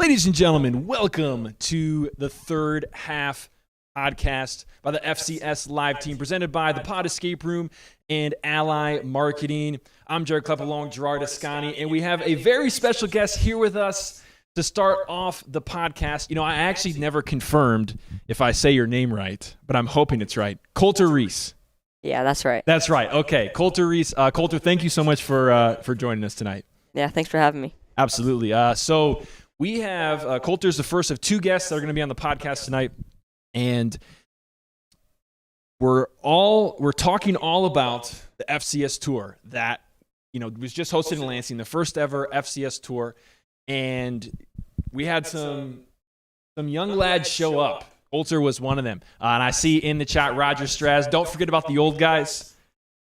Ladies and gentlemen, welcome to the third half podcast by the FCS live team presented by the Pod Escape Room and Ally Marketing. I'm Gerard along Gerard Ascani, and we have a very special guest here with us to start off the podcast. You know, I actually never confirmed if I say your name right, but I'm hoping it's right. Colter Reese. Yeah, that's right. That's right. Okay, Colter Reese. Colter, thank you so much for joining us tonight. Yeah, thanks for having me. Absolutely. So we have Colter's the first of two guests that are going to be on the podcast tonight, and we're talking all about the FCS tour that was just hosted in Lansing, the first ever FCS tour, and we had some young lads show up. Colter was one of them, and I see in the chat Roger Straz. Don't forget about the old guys.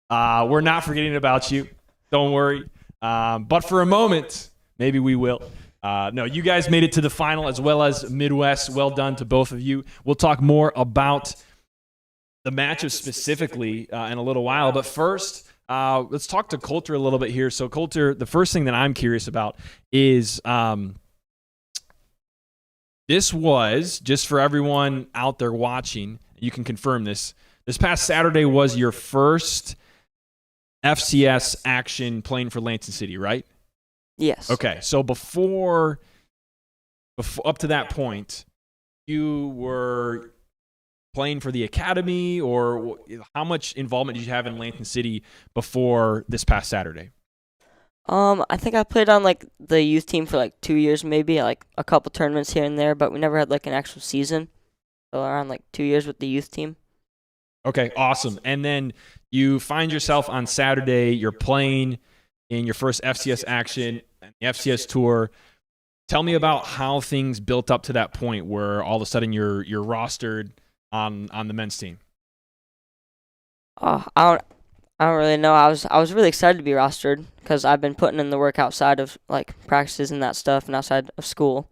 We're not forgetting about you. Don't worry. But for a moment, maybe we will. No, you guys made it to the final as well as Midwest. Well done to both of you. We'll talk more about the matchup specifically in a little while. But first, let's talk to Colter a little bit here. So, Colter, the first thing that I'm curious about is this was, just for everyone out there watching, you can confirm this. This past Saturday was your first FCS action playing for Lansing City, right? Yes. Okay, so before up to that point, you were playing for the academy, or how much involvement did you have in Lansing City before this past Saturday? I think I played on like the youth team for like 2 years, maybe like a couple tournaments here and there, but we never had like an actual season. So around like 2 years with the youth team. Okay, awesome. And then you find yourself on Saturday, you're playing in your first FCS action, the FCS tour. Tell me about how things built up to that point where all of a sudden you're rostered on the men's team. I don't really know. I was really excited to be rostered because I've been putting in the work outside of like practices and that stuff and outside of school,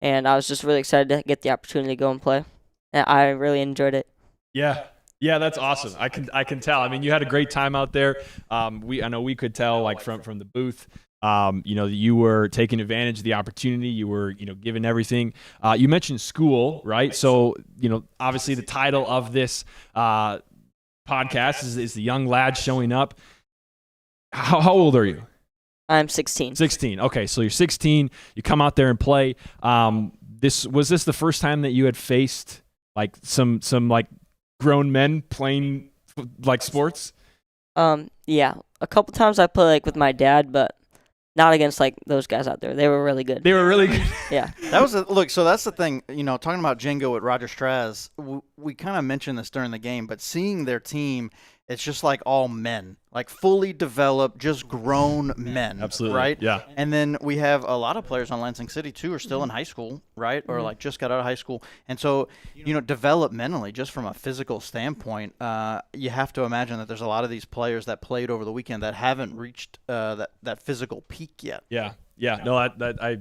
and I was just really excited to get the opportunity to go and play. And I really enjoyed it. Yeah, that's awesome. I can tell. I mean, you had a great time out there. I know we could tell like from the booth. You were taking advantage of the opportunity. You were, given everything. You mentioned school, right? So, obviously the title of this podcast is the young lad showing up. How old are you? I'm 16. 16. Okay, so you're 16. You come out there and play. Was this the first time that you had faced like some like grown men playing like sports? Yeah, a couple times I played like with my dad, but not against like those guys out there. They were really good. Yeah. That was look. So that's the thing. Talking about Django with Roger Straz, we kind of mentioned this during the game, but seeing their team, it's just like all men, like fully developed, just grown men. Absolutely. Right. Yeah. And then we have a lot of players on Lansing City too, are still in high school, right, or like just got out of high school, and so developmentally, just from a physical standpoint, you have to imagine that there's a lot of these players that played over the weekend that haven't reached that physical peak yet. Yeah. No, I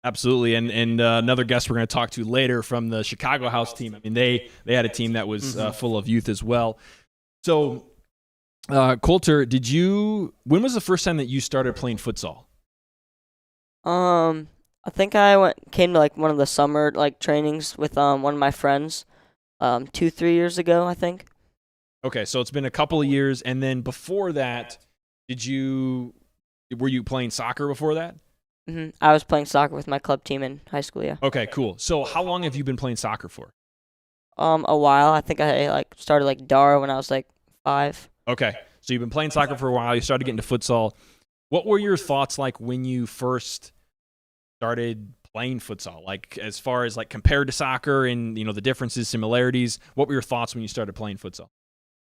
absolutely. And another guest we're going to talk to later from the Chicago House team. I mean, they had a team that was full of youth as well. So, Colter, when was the first time that you started playing futsal? I think I came to like one of the summer like trainings with one of my friends 2-3 years ago, I think. Okay, so it's been a couple of years, and then before that, were you playing soccer before that? Mm-hmm. I was playing soccer with my club team in high school, yeah. Okay, cool. So how long have you been playing soccer for? A while. I think I like started like Dara when I was like 5. Okay, so you've been playing soccer for a while. You started getting to futsal. What were your thoughts like when you first started playing futsal? Like as far as like compared to soccer and the differences, similarities. What were your thoughts when you started playing futsal?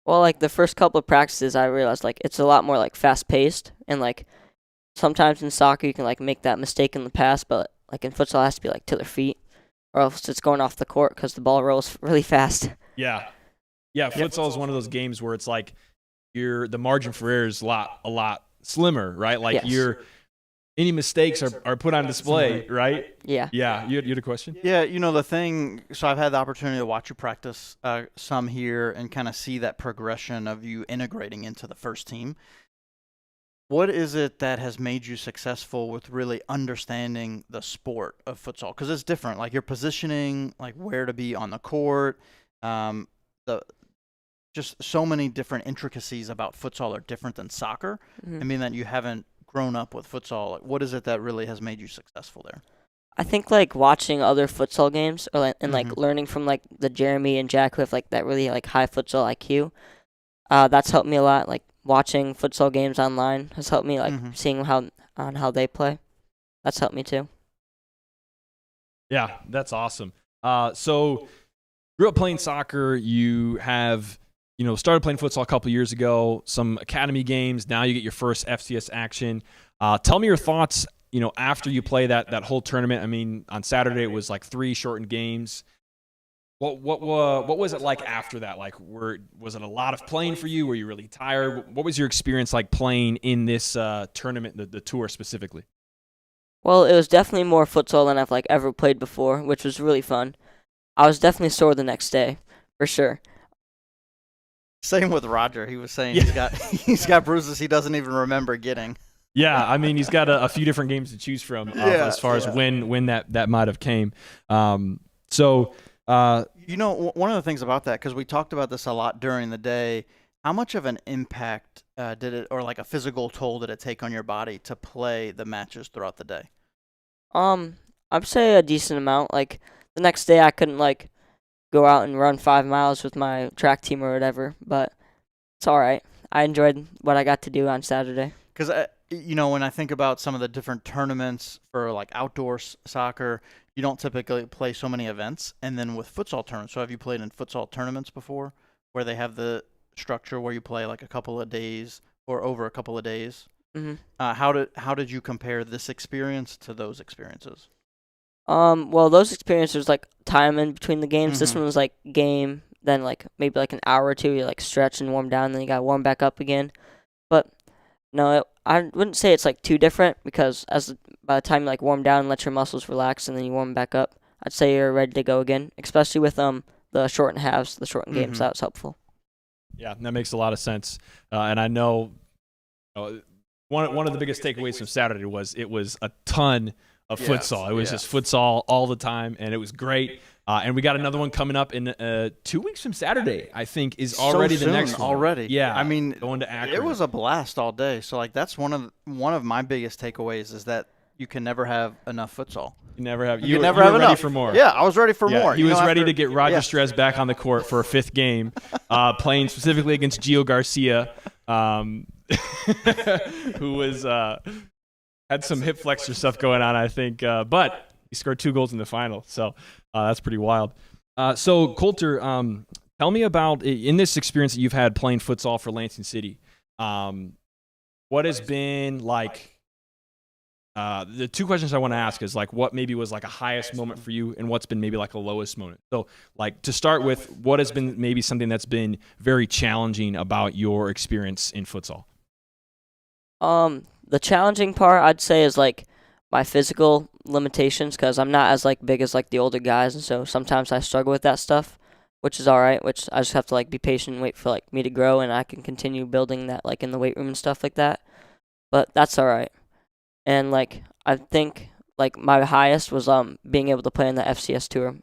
Well, like the first couple of practices, I realized like it's a lot more like fast paced, and like sometimes in soccer you can like make that mistake in the pass, but like in futsal it has to be like to their feet, or else it's going off the court because the ball rolls really fast. Yeah. Futsal is one of those games where it's like the margin for error is a lot slimmer, right? Like yes. Any mistakes are put on display, right? Yeah. Yeah. You had a question? Yeah, the thing, so I've had the opportunity to watch you practice some here and kind of see that progression of you integrating into the first team. What is it that has made you successful with really understanding the sport of futsal? Because it's different, like your positioning, like where to be on the court, the just so many different intricacies about futsal are different than soccer. Mhm. I mean that you haven't grown up with futsal. Like, what is it that really has made you successful there? I think like watching other futsal games or and like Mhm. learning from like the Jeremy and Jack who have like that really like high futsal IQ. That's helped me a lot. Like watching futsal games online has helped me like Mhm. seeing how they play. That's helped me too. Yeah, that's awesome. So grew up playing soccer. You have, started playing futsal a couple years ago, some academy games. Now you get your first FCS action. Tell me your thoughts, after you play that whole tournament. I mean, on Saturday it was like 3 shortened games. What was it like after that? Like, was it a lot of playing for you? Were you really tired? What was your experience like playing in this tournament, the tour specifically? Well, it was definitely more futsal than I've like ever played before, which was really fun. I was definitely sore the next day, for sure. Same with Roger. He was saying Yeah. he's got bruises he doesn't even remember getting. Yeah, I mean, he's got a few different games to choose from as far as when that might have came. So One of the things about that, because we talked about this a lot during the day, how much of an impact did it, or like a physical toll did it take on your body to play the matches throughout the day? I'd say a decent amount. Like the next day, I couldn't like go out and run 5 miles with my track team or whatever, but it's all right. I enjoyed what I got to do on Saturday. Because when I think about some of the different tournaments for like outdoor soccer, you don't typically play so many events. And then with futsal tournaments, so have you played in futsal tournaments before, where they have the structure where you play like a couple of days or over a couple of days? Mhm. How did you compare this experience to those experiences? Well, those experiences like time in between the games. This Mhm. one was like game, then like maybe like an hour or two. You like stretch and warm down, then you got warm back up again. But no, I wouldn't say it's like too different because by the time you like warm down and let your muscles relax and then you warm back up, I'd say you're ready to go again. Especially with the shortened halves, the shortened games. Mhm. That was helpful. yeah, that makes a lot of sense. And I know one of the biggest takeaways from Saturday was it was a ton of futsal. It was just futsal all the time, and it was great. And we got another one coming up in 2 weeks from Saturday, I think, is already So the soon, next one. already. Yeah, I mean, going to Akron. it was a blast all day. So like that's one of my biggest takeaways is that you can never have enough futsal. You never have. You were- never you have were ready enough. for more. Yeah, I was ready for more. He was ready to get Roger yeah. Strez back on the court for a 5th game, playing specifically against Gio Garcia, who was had some hip flexor stuff going on, I think. But he scored 2 goals in the final, so that's pretty wild. So Coulter, tell me about in this experience that you've had playing futsal for Lansing City. What has been like? The 2 questions I want to ask is like what maybe was like a highest moment for you and what's been maybe like a lowest moment. So like to start with, what has been maybe something that's been very challenging about your experience in futsal? The challenging part I'd say is like my physical limitations because I'm not as like big as like the older guys, and so sometimes I struggle with that stuff, which is all right. Which I just have to like be patient and wait for like me to grow, and I can continue building that like in the weight room and stuff like that. But that's all right. And like I think like my highest was being able to play in the FCS tour.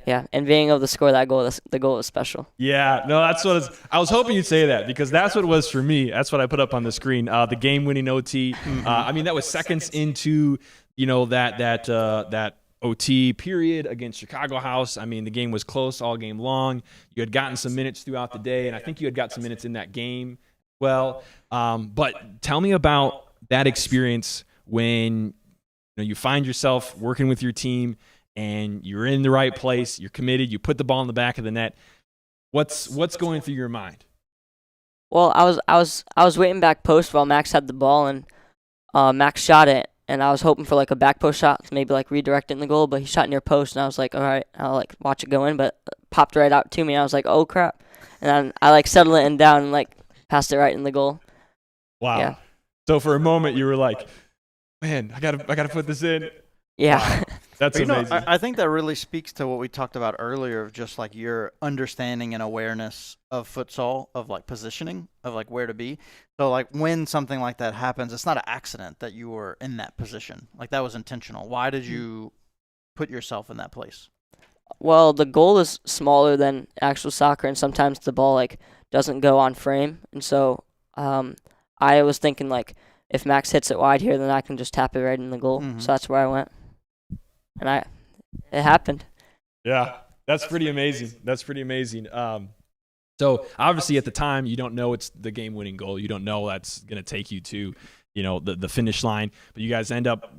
Yeah, and being able to score that goal, the goal was special. Yeah, no, that's what I was hoping you'd say that because that's what it was for me. That's what I put up on the screen. The game-winning OT. I mean, that was seconds into that OT period against Chicago House. I mean, the game was close all game long. You had gotten some minutes throughout the day, and I think you had got some minutes in that game. Well, but tell me about that experience when you find yourself working with your team and you're in the right place, you're committed, you put the ball in the back of the net. What's going through your mind? Well, I was waiting back post while Max had the ball, and Max shot it, and I was hoping for like a back post shot, maybe like redirecting the goal, but he shot near post, and I was like, all right, I'll like watch it go in, but it popped right out to me. And I was like, oh crap, and then I like settled it and down and like passed it right in the goal. Wow. Yeah. So for a moment you were like, man, I gotta put this in. Yeah. That's But, amazing. I think that really speaks to what we talked about earlier of just like your understanding and awareness of futsal, of like positioning, of like where to be. So like when something like that happens, it's not an accident that you were in that position. Like that was intentional. Why did you put yourself in that place? Well, the goal is smaller than actual soccer, and sometimes the ball like doesn't go on frame, and so I was thinking like if Max hits it wide here, then I can just tap it right in the goal. Mhm. So that's where I went, and it happened. Yeah, that's pretty amazing. That's pretty amazing. So obviously at the time you don't know it's the game-winning goal. You don't know that's going to take you to, the finish line. But you guys end up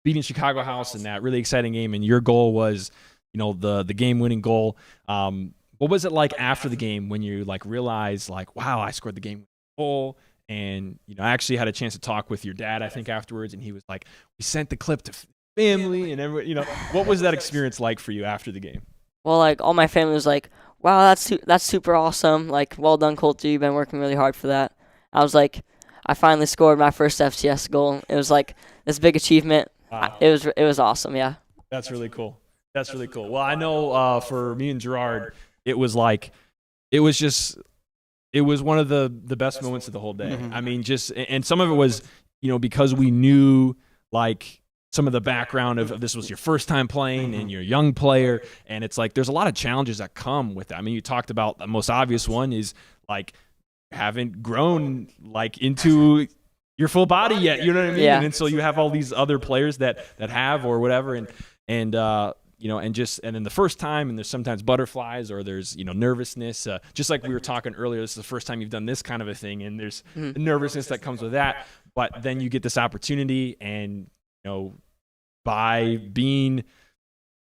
beating Chicago House in that really exciting game, and your goal was, the game-winning goal. What was it like after the game when you like realized like, wow, I scored the game goal? And I actually had a chance to talk with your dad, I think, afterwards, and he was like, we sent the clip to family and everyone. What was that experience like for you after the game? Well, like all my family was like, "Wow, that's super awesome! Like, well done, Colter. You've been working really hard for that." I was like, I finally scored my first FCS goal. It was like this big achievement. Wow. It was awesome. Yeah. That's really cool. That's really cool. Well, I know for me and Gerard, it was one of the best moments of the whole day. Mhm. I mean, and some of it was, because we knew like some of the background of this was your first time playing and you're a young player. And it's like, there's a lot of challenges that come with that. I mean, you talked about the most obvious one is like, haven't grown like into your full body yet. You know what I mean? Yeah. And so you have all these other players that have, or whatever. And then the first time, and there's sometimes butterflies or there's, nervousness, just like we were talking earlier, this is the first time you've done this kind of a thing. And there's nervousness that comes with that, but then you get this opportunity and, by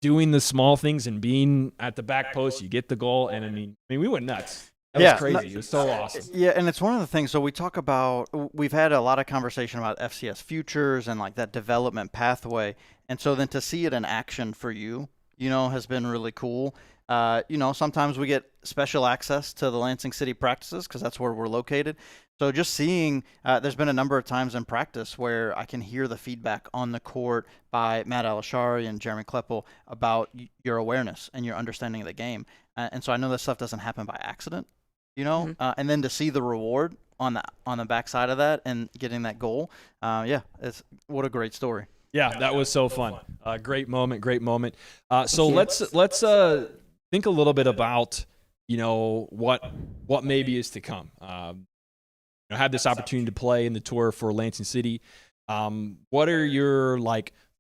doing the small things and being at the back post, you get the goal. And I mean, we went nuts. That was crazy. It was so awesome. Yeah, and it's one of the things. So we've had a lot of conversation about FCS futures and like that development pathway. And so then to see it in action for you, has been really cool. Sometimes we get special access to the Lansing City practices because that's where we're located. So just seeing, there's been a number of times in practice where I can hear the feedback on the court by Matt Alashari and Jeremy Kleppel about your awareness and your understanding of the game. And so I know this stuff doesn't happen by accident, and then to see the reward on the backside of that and getting that goal, what a great story. Yeah, that was so fun. Great moment. So let's think a little bit about, what maybe is to come. I had this opportunity to play in the tour for Lansing City. What are your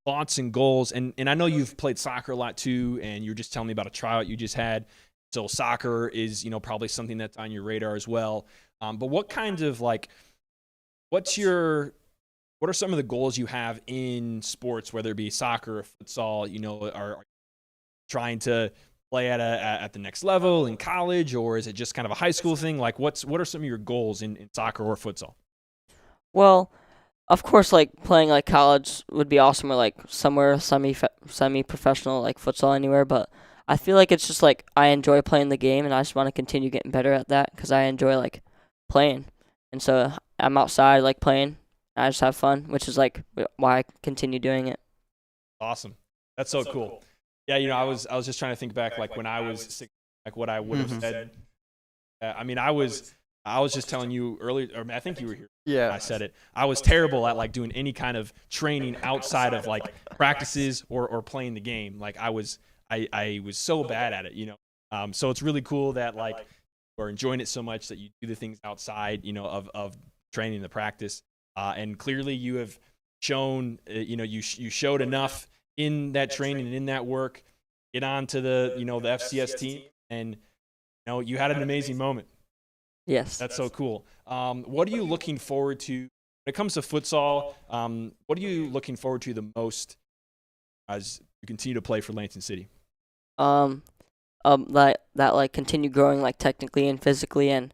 thoughts and goals? And I know you've played soccer a lot too, and you were just telling me about a tryout you just had. So soccer is, probably something that's on your radar as well. But what kinds of what are some of the goals you have in sports, whether it be soccer or futsal? Are trying to play at the next level in college, or is it just kind of a high school thing? What are some of your goals in soccer or futsal? Well, of course, playing college would be awesome, or somewhere semi-professional, futsal anywhere. But I feel like it's just I enjoy playing the game, and I just want to continue getting better at that because I enjoy playing, and so I'm outside playing. I just have fun, which is why I continue doing it. Awesome, that's so cool. Yeah, I was just trying to think back when I was sick, what I would have said. I was just telling you earlier, or I think you were here. Yeah, I said it. I was terrible at doing any kind of training outside of practices or playing the game. I was so bad at it, So it's really cool that you're enjoying it so much that you do the things outside, of training the practice. And clearly you have shown, you showed enough in that training and in that work, get on to the FCS team, and you had an amazing moment. Yes. That's so cool. What are you looking forward to when it comes to futsal? What are you looking forward to the most as you continue to play for Lansing City? That continue growing technically and physically, and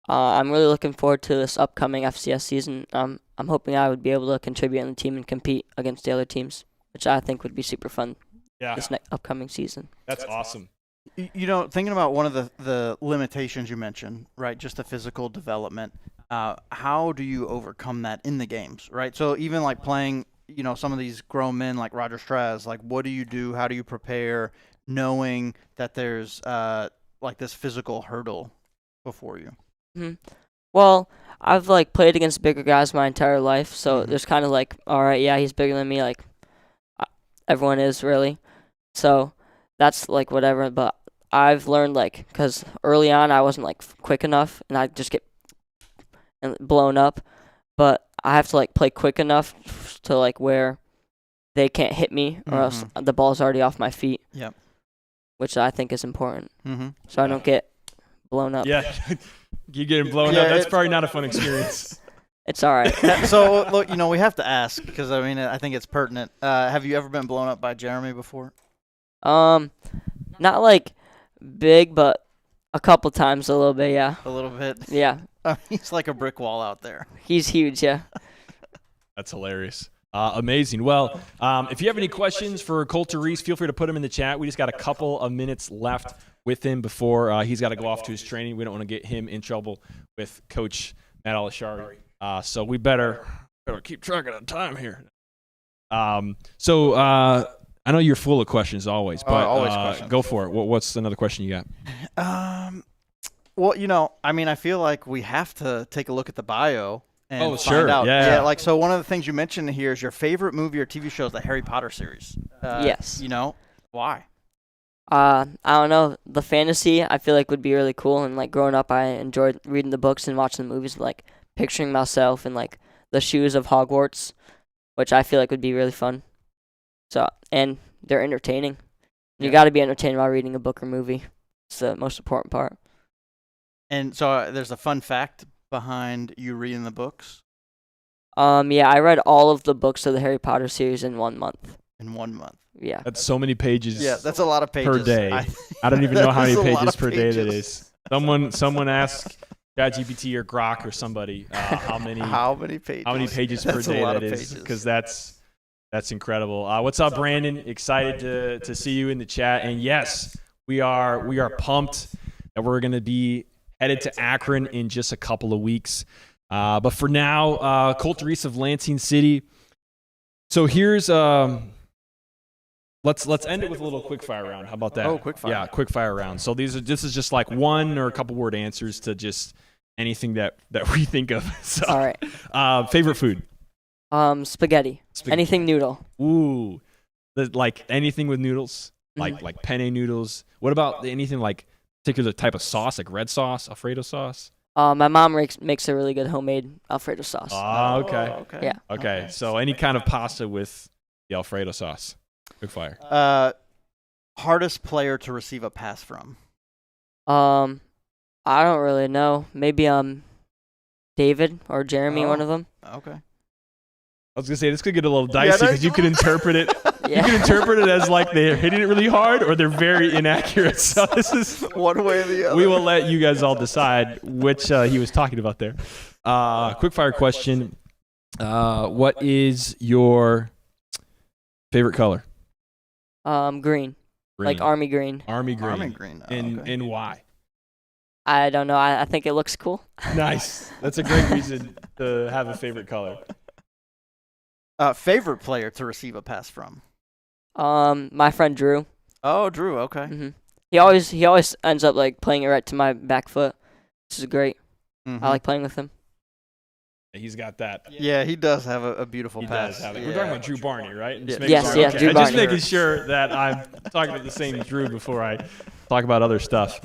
I'm really looking forward to this upcoming FCS season. I'm hoping I would be able to contribute on the team and compete against the other teams, which I think would be super fun. Yeah. This upcoming season. That's awesome. Thinking about one of the limitations you mentioned, right? Just the physical development. How do you overcome that in the games, right? So even playing some of these grown men like Roger Straz, like what do you do? How do you prepare, knowing that there's like this physical hurdle before you? Hmm. Well, I've like played against bigger guys my entire life, so Mhm. there's kind of like, all right, yeah, he's bigger than me, like everyone is really. So that's like whatever. But I've learned like, because early on I wasn't like quick enough, and I just get blown up. But I have to like play quick enough to like where they can't hit me, or else the ball's already off my feet. Yep. Which I think is important, Mm-hmm. so I don't get blown up. Yeah. You getting blown Yeah, up. That's it's- probably not a fun experience. It's all right. So look, we have to ask because I mean I think it's pertinent. Have you ever been blown up by Jeremy before? Not like big, but a couple times, a little bit. Yeah. A little bit. Yeah. He's like a brick wall out there. He's huge. Yeah. That's hilarious. Amazing. Well, if you have any questions for Colter Reese, feel free to put them in the chat. We just got a couple of minutes left with him before he's got to go off to his training. We don't want to get him in trouble with Coach Matt Alashari. So we better keep track of the time here. So I know you're full of questions always, but always questions. go for it. What's another question you got? Well, I mean, I feel like we have to take a look at the bio and Oh, find sure. out. Yeah. Like, so one of the things you mentioned here is your favorite movie or TV show is the Harry Potter series. Yes. Why? I don't know. The fantasy I feel like would be really cool, and like growing up, I enjoyed reading the books and watching the movies, and, like picturing myself in like the shoes of Hogwarts, which I feel like would be really fun. So, and they're entertaining. You Yeah. got to be entertained while reading a book or movie. It's the most important part. And so there's a fun fact behind you reading the books Yeah, I read all of the books of the Harry Potter series in 1 month. in 1 month. Yeah. That's so many pages. Yeah, that's a lot of pages. per day. I don't even know how many That is a lot pages of per day that pages. is. Someone ask ChatGPT or Grok or somebody how many pages per That's a day lot that of is, pages. because that's incredible. What's up, Brandon? Excited to see you in the chat. And yes, we are pumped that we're going to be headed to Akron in just a couple of weeks. But for now, Colter Reese of Lansing City. So here's let's end it with a little quick fire round. How about that? Oh, quick fire. Yeah, quick fire round. So this is just like one or a couple word answers to just anything that we think of. So, All right. favorite food? Spaghetti. Anything noodle. Ooh, like anything with noodles, Mhm. like penne noodles. What about anything like particular type of sauce, like red sauce, Alfredo sauce? My mom makes a really good homemade Alfredo sauce. Ah, okay. Okay. Yeah. Okay, so any kind of pasta with the Alfredo sauce. Quick fire. Hardest player to receive a pass from? I don't really know. Maybe David or Jeremy, one Oh. of them. Okay. I was gonna say this could get a little dicey because you could interpret it. You Yeah. can interpret it as like they're hitting it really hard or they're very inaccurate. So this is One way or the other. we will let you guys all decide which he was talking about there. Quick fire question: what is your favorite color? Green. Like army green. Army green. Army green. Oh, And okay. and why? I don't know. I think it looks cool. Nice. That's a great reason to have a favorite color. Favorite player to receive a pass from? My friend Drew. Oh, Drew. Okay. Hmm. He always ends up like playing it right to my back foot. This is great. Mhm. I like playing with him. He's got that. Yeah, he does have a beautiful He pass. does have it. Yeah. We're talking about Drew Barney, right? And just Yeah. making Yes, sure- yes, okay. Drew I'm just Barney. making sure that I'm talking about the same Drew before I talk about other stuff.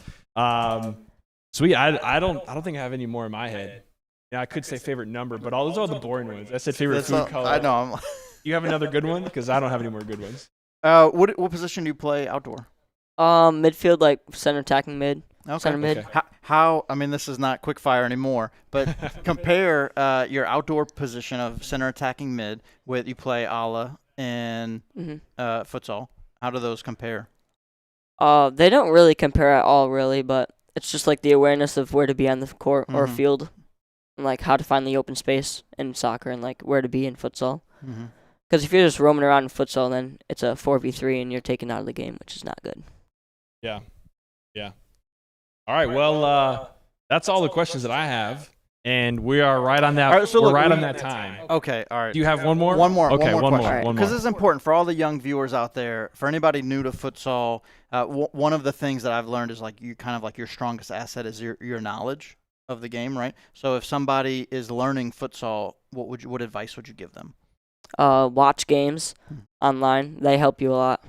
Sweet. I don't think I have any more in my head. Yeah, I could say favorite number, but all those are the boring ones. I said favorite That's food not- color. I know. You have another good one? Because I don't have any more good ones. What position do you play outdoor? Midfield, like center attacking mid. Okay. Center mid. Okay. How? I mean, this is not quick fire anymore, but compare your outdoor position of center attacking mid with you play ala and Hmm. futsal. How do those compare? They don't really compare at all, really, but it's just like the awareness of where to be on the court or Mhm. field, and like how to find the open space in soccer, and like where to be in futsal. Mm-hmm. Because if you're just roaming around in futsal, then it's a 4v3 and you're taken out of the game, which is not good. Yeah. All right. Well, that's all the questions that I have. And we are right on that. All right, so we're look, right we- on that time. Okay, all right. Do you have one more? One more. Okay, one more question. Alright. Because it's important for all the young viewers out there. For anybody new to futsal, one of the things that I've learned is like you kind of like your strongest asset is your knowledge of the game, right? So if somebody is learning futsal, what advice would you give them? Watch games online. They help you a lot.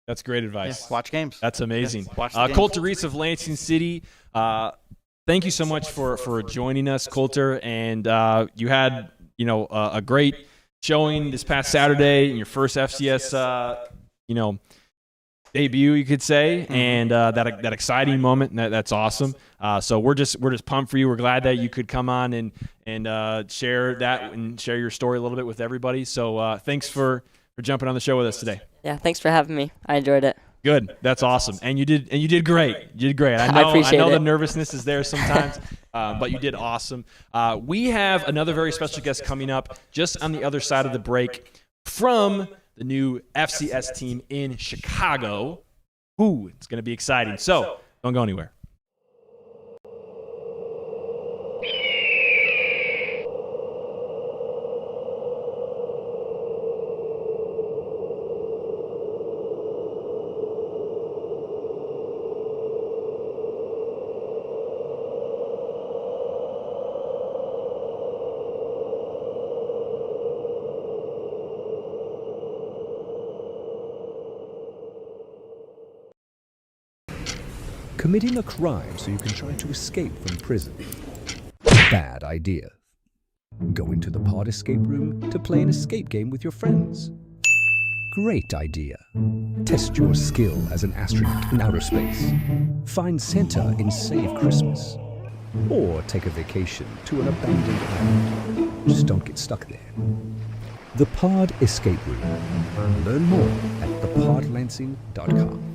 That's great advice. Yeah, watch games. That's amazing. Yes, watch the games. Coulter Reese of Lansing City, thank you so much for joining us, Coulter. And you had a great showing this past Saturday in your first FCS debut, you could say, and that exciting moment. That's awesome. So we're just pumped for you. We're glad that you could come on and share that and share your story a little bit with everybody. So thanks for jumping on the show with us today. Yeah, thanks for having me. I enjoyed it. Good. That's awesome. And you did great. You did great. I appreciate the it. nervousness is there sometimes, but you did awesome. We have another very special guest coming up just on the other side of the break from the new FCS team in Chicago. Ooh, it's going to be exciting. So don't go anywhere. Committing a crime so you can try to escape from prison. Bad idea. Go into the pod escape room to play an escape game with your friends. Great idea. Test your skill as an astronaut in outer space. Find Santa in Save Christmas. Or take a vacation to an abandoned island. Just don't get stuck there. The Pod Escape Room. Learn more at thepodlansing.com.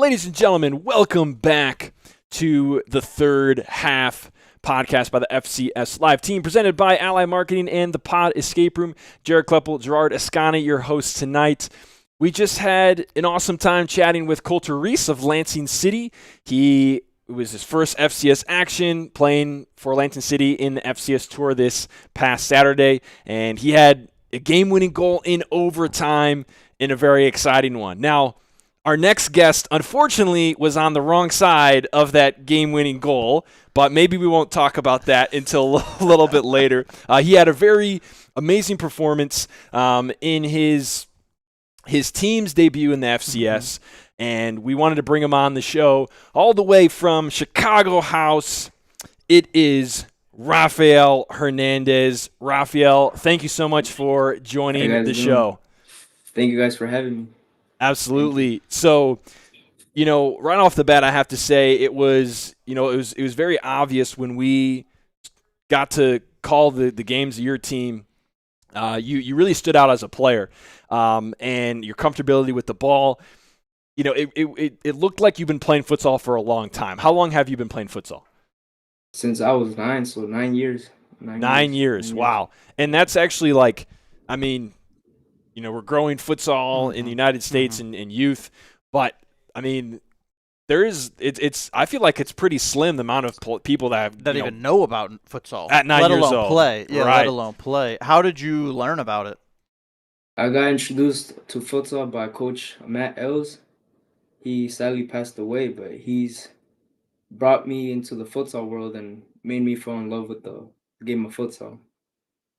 Ladies and gentlemen, welcome back to the third half podcast by the FCS Live team, presented by Ally Marketing and the Pod Escape Room. Jared Kleppel, Gerard Ascani, your hosts tonight. We just had an awesome time chatting with Coulter Reese of Lansing City. It was his first FCS action playing for Lansing City in the FCS Tour this past Saturday, and he had a game-winning goal in overtime in a very exciting one. Now, our next guest, unfortunately, was on the wrong side of that game-winning goal, but maybe we won't talk about that until a little bit later. He had a very amazing performance in his team's debut in the FCS, and we wanted to bring him on the show all the way from Chicago House. It is Rafael Hernandez. Rafael, thank you so much for joining the show. Thank you guys for having me. Absolutely. So, right off the bat, I have to say it was very obvious when we got to call the games of your team. You really stood out as a player, and your comfortability with the ball. It looked like you've been playing futsal for a long time. How long have you been playing futsal? Since I was 9, so 9 years. 9 years. Wow. And that's actually we're growing futsal in the United States and youth, but I feel like it's pretty slim, the amount of people that even know about futsal at 9 years old. Play. Yeah, right. Let alone play. How did you learn about it? I got introduced to futsal by Coach Matt Els. He sadly passed away, but he's brought me into the futsal world and made me fall in love with the game of futsal.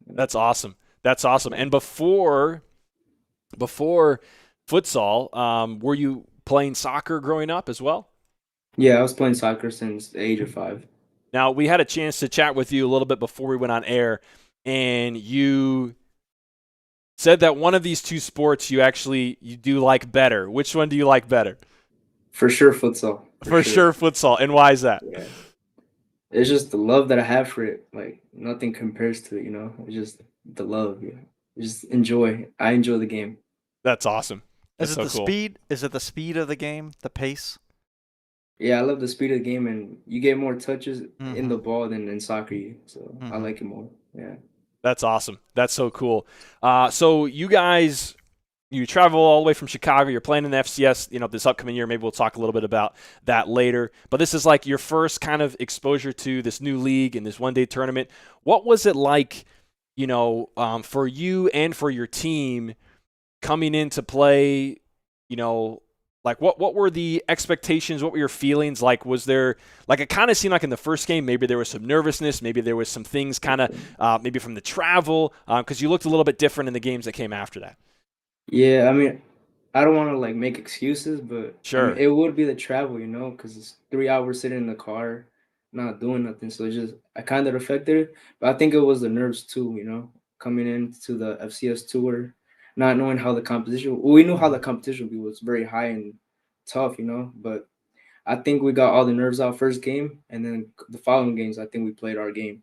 That's awesome. And before futsal, were you playing soccer growing up as well? Yeah, I was playing soccer since the age of 5. Now, we had a chance to chat with you a little bit before we went on air, and you said that one of these two sports you do like better. Which one do you like better? For sure, futsal. For sure, futsal. And why is that? Yeah. It's just the love that I have for it. Like, nothing compares to it, It's just the love. Yeah. Just enjoy. I enjoy the game. That's awesome. That's Is it so the cool. speed? Is it the speed of the game, the pace? Yeah, I love the speed of the game, and you get more touches in the ball than in soccer. So I like it more. Yeah. That's awesome. That's so cool. So you guys, you travel all the way from Chicago. You're playing in the FCS, this upcoming year. Maybe we'll talk a little bit about that later. But this is like your first kind of exposure to this new league and this one-day tournament. What was it like, for you and for your team coming in to play, what were the expectations? What were your feelings? Like, was there, it kind of seemed like in the first game, maybe there was some nervousness, maybe there was some things kind of, maybe from the travel, because you looked a little bit different in the games that came after that. Yeah, I don't want to make excuses, but sure, it would be the travel, because it's 3 hours sitting in the car, not doing nothing. So I kind of affected it, but I think it was the nerves too, coming into the FCS tour, not knowing how the competition. Well, we knew how the competition was very high and tough, but I think we got all the nerves out first game, and then the following games, I think we played our game,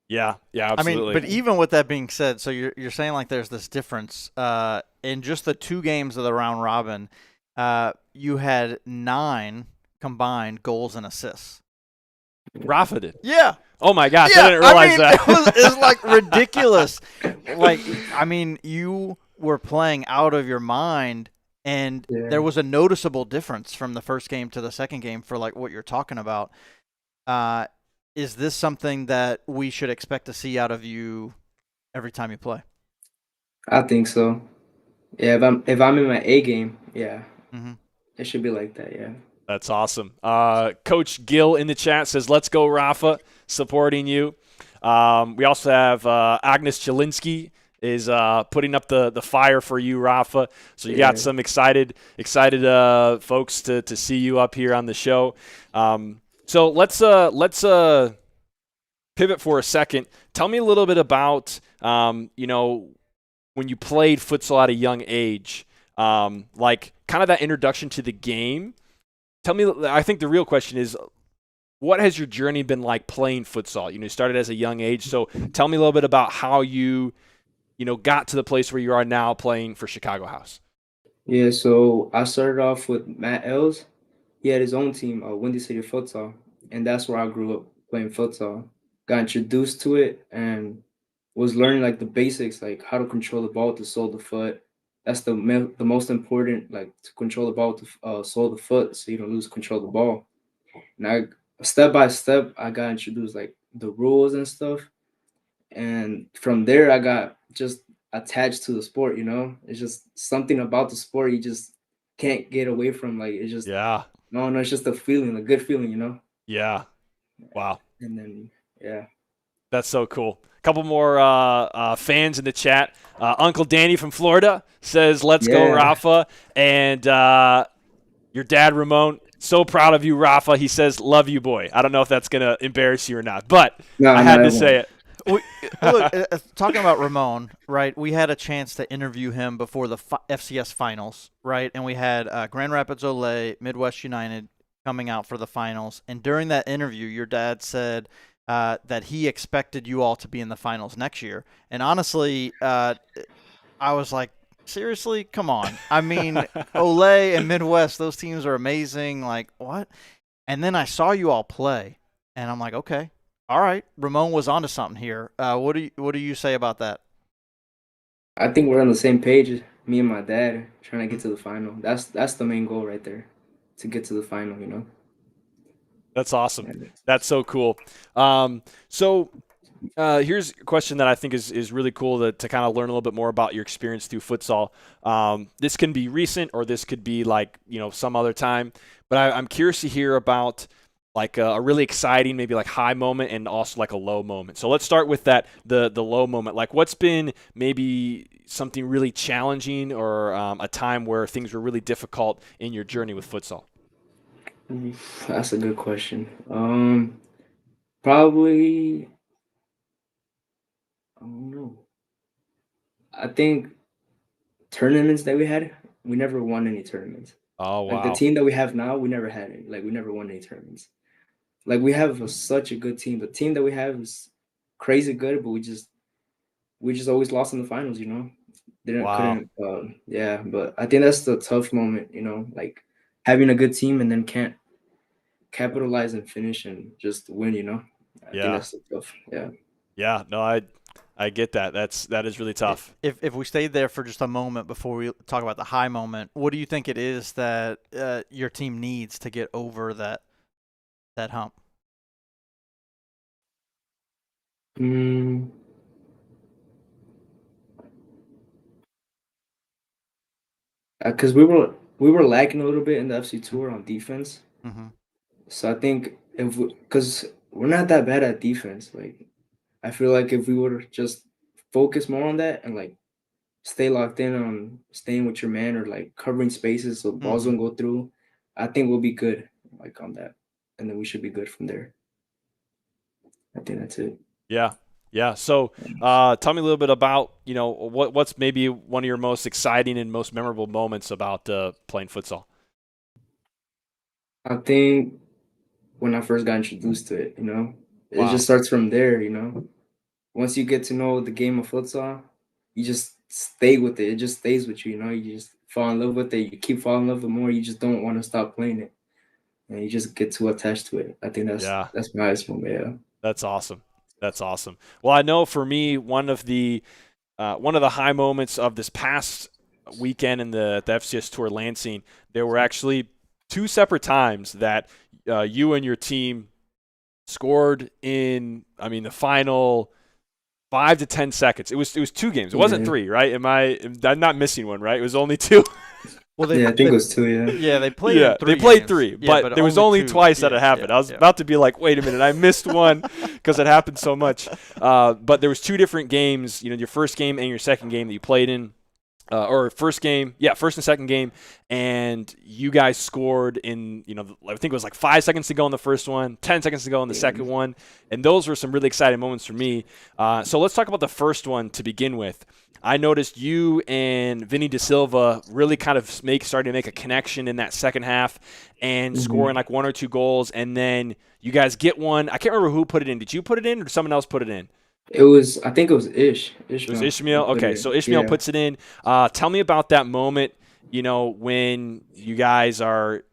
Yeah, absolutely. But even with that being said, so you're saying there's this difference in just the 2 games of the round robin. You had 9 combined goals and assists. Rafa did. Yeah. Oh my gosh, I didn't realize that. It's ridiculous. You were playing out of your mind, and there was a noticeable difference from the first game to the second game for what you're talking about. Is this something that we should expect to see out of you every time you play? I think so. Yeah, if I'm in my A game, yeah, it should be like that. Yeah. That's awesome. Coach Gill in the chat says, "Let's go, Rafa," supporting you. We also have Agnes Chilinsky is putting up the fire for you, Rafa. So you got some excited folks to see you up here on the show. So let's pivot for a second. Tell me a little bit about when you played futsal at a young age, kind of that introduction to the game. Tell me, I think the real question is, what has your journey been like playing futsal? You started as a young age, so tell me a little bit about how you got to the place where you are now playing for Chicago House. Yeah, so I started off with Matt Els. He had his own team, Windy City Futsal, and that's where I grew up playing futsal. Got introduced to it and was learning like the basics, like how to control the ball to sole the foot. That's the most important, like to control the ball to sole the foot, so you don't lose control of the ball. And I step by step, I got introduced like the rules and stuff, and from there I got just attached to the sport. It's just something about the sport you just can't get away from. Like it's just Yeah. no, it's just a feeling, a good feeling. Yeah. Wow. And then yeah. That's so cool. A couple more fans in the chat. Uncle Danny from Florida says, "Let's go, Yeah. Rafa." And your dad, Ramon, so proud of you, Rafa. He says, "Love you, boy." I don't know if that's going to embarrass you or not, but No, I no, had it to say won't. it. Look, talking about Ramon, right? We had a chance to interview him before the FCS finals, right? And we had Grand Rapids Olay, Midwest United coming out for the finals. And during that interview, your dad said that he expected you all to be in the finals next year. And honestly, I was like, seriously? Come on. I mean, Olay and Midwest, those teams are amazing. Like, what? And then I saw you all play, and I'm like, okay. All right, Ramon was onto something here. What do you say about that? I think we're on the same page, me and my dad, trying to get to the final. That's the main goal right there, to get to the final. That's awesome. And That's so cool. So here's a question that I think is really cool to kind of learn a little bit more about your experience through futsal. This can be recent or this could be like, some other time. But I'm curious to hear about like a really exciting, maybe like high moment and also like a low moment. So let's start with that, the low moment. Like what's been maybe something really challenging or a time where things were really difficult in your journey with futsal? that's a good question. Probably I don't know. I think tournaments that we never won any tournaments. Oh, Like the wow. team that we have now, we never had any. Like we never won any tournaments. Like we have such a good team. The team that we have is crazy good, but we just always lost in the finals. Didn't Wow. couldn't yeah, but I think that's the tough moment, like having a good team and then can't capitalize and finish and just win. I think Yeah. that's the tough. Yeah. Yeah. No, I get that. That is really tough. If we stayed there for just a moment before we talk about the high moment, what do you think it is that your team needs to get over that hump? Mm, because we were lacking a little bit in the FC tour on defense. Mm-hmm. So I think because we're not that bad at defense, like I feel like if we would just focus more on that and like stay locked in on staying with your man or like covering spaces so balls Mm-hmm. don't go through, I think we'll be good like on that, and then we should be good from there. I think that's it. Yeah. Yeah. So, tell me a little bit about, what's maybe one of your most exciting and most memorable moments about playing futsal. I think when I first got introduced to it, it Wow. just starts from there. Once you get to know the game of futsal, you just stay with it. It just stays with you. You just fall in love with it. You keep falling in love the more. You just don't want to stop playing it, and you just get too attached to it. I think that's Yeah. that's my highest moment. Yeah. That's awesome. That's awesome. Well, I know for me, one of the high moments of this past weekend in the FCS Tour Lansing, there were actually two separate times that you and your team scored in, the final 5 to 10 seconds. It was 2 games. It wasn't Yeah. 3, right? I'm not missing one, right? It was only 2. Well, Yeah, I think it was 2. Yeah. yeah, they played Yeah, in 3 they played games. 3, Yeah, but there was only 2. twice that Yeah, it happened. yeah, I was yeah. about to be like, wait a minute, I missed one because it happened so much. But there was 2 different games, your first game and your second game that you played in. Or first and second game, and you guys scored in, I think it was like 5 seconds to go in the first one, 10 seconds to go in the second one, and those were some really exciting moments for me. So let's talk about the first one to begin with. I noticed you and Vinny De Silva really kind of starting to make a connection in that second half and scoring like 1 or 2 goals, and then you guys get one. I can't remember who put it in. Did you put it in or did someone else put it in? I think it was It was Ishmael. Ishmael. Who put Okay, it so in. Ishmael Yeah. puts it in. Tell me about that moment when you guys are,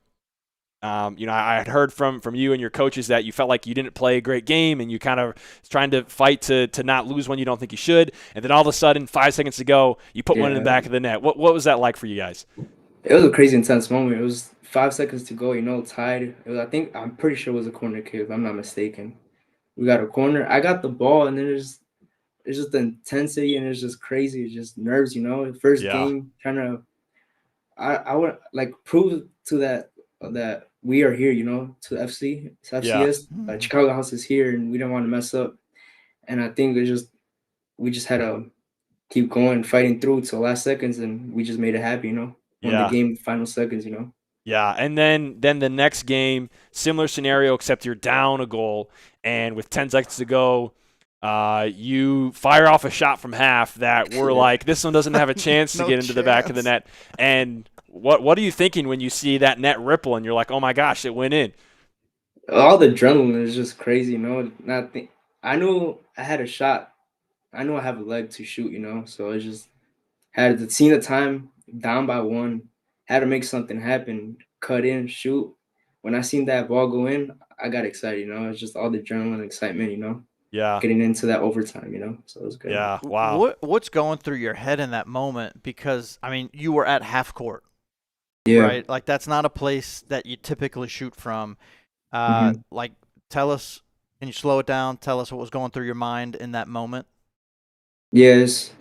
I had heard from you and your coaches that you felt like you didn't play a great game and you kind of trying to fight to not lose one you don't think you should. And then all of a sudden, 5 seconds to go, you put one in the back of the net. What was that like for you guys? It was a crazy intense moment. It was 5 seconds to go, tied. I'm pretty sure it was a corner kick, if I'm not mistaken. We got a corner. I got the ball, and then it's just the intensity, and it's just crazy. It's just nerves, First game, trying to, I would like prove to that we are here, to FCS. Chicago House is here, and we don't want to mess up. And I think we just had to keep going, fighting through till last seconds, and we just made it happen, on the game final seconds, Yeah, and then the next game, similar scenario, except you're down a goal, and with 10 seconds to go, you fire off a shot from half that we're like, this one doesn't have a chance to get into the back of the net. And what are you thinking when you see that net ripple and you're like, oh my gosh, it went in? All the adrenaline is just crazy, I knew I had a shot. I knew I have a leg to shoot, so I just had to see the time, down by 1, had to make something happen, cut in, shoot. When I seen that ball go in, I got excited, It's just all the adrenaline and excitement, Yeah. Getting into that overtime, So it was great. Yeah, wow. What's going through your head in that moment? Because, you were at half court, Yeah. right? Like, that's not a place that you typically shoot from. Like, tell us, can you slow it down? Tell us what was going through your mind in that moment. Yes.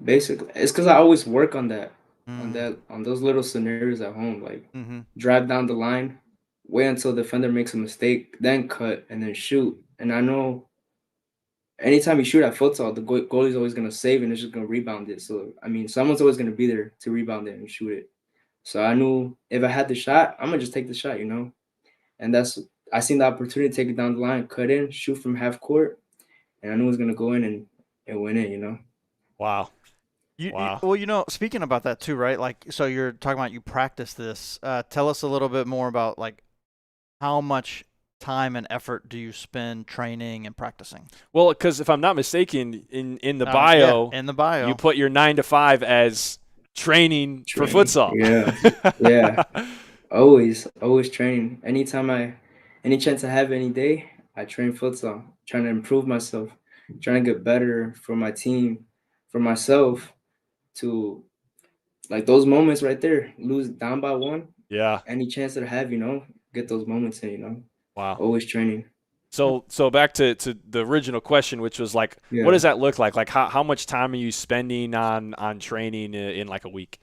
Basically, it's because I always work on that, on those little scenarios at home, like drive down the line, wait until the defender makes a mistake, then cut and then shoot. And I know anytime you shoot at futsal, the goalie's always gonna save and it's just gonna rebound it. So someone's always gonna be there to rebound it and shoot it. So I knew if I had the shot, I'm gonna just take the shot, And I seen the opportunity to take it down the line, cut in, shoot from half court, and I knew it was gonna go in and it went in, Wow. Well, speaking about that too, right? Like, so you're talking about you practice this. Tell us a little bit more about like how much time and effort do you spend training and practicing? Well, because if I'm not mistaken, in the bio, you put your 9 to 5 as training for futsal. Yeah. Always training. Any chance I have any day, I train futsal, trying to improve myself, trying to get better for my team, for myself. To like those moments right there, lose down by 1. Yeah. Any chance that I have, get those moments in, Wow. Always training. So back to the original question, which was like, what does that look like? Like how much time are you spending on training in like a week?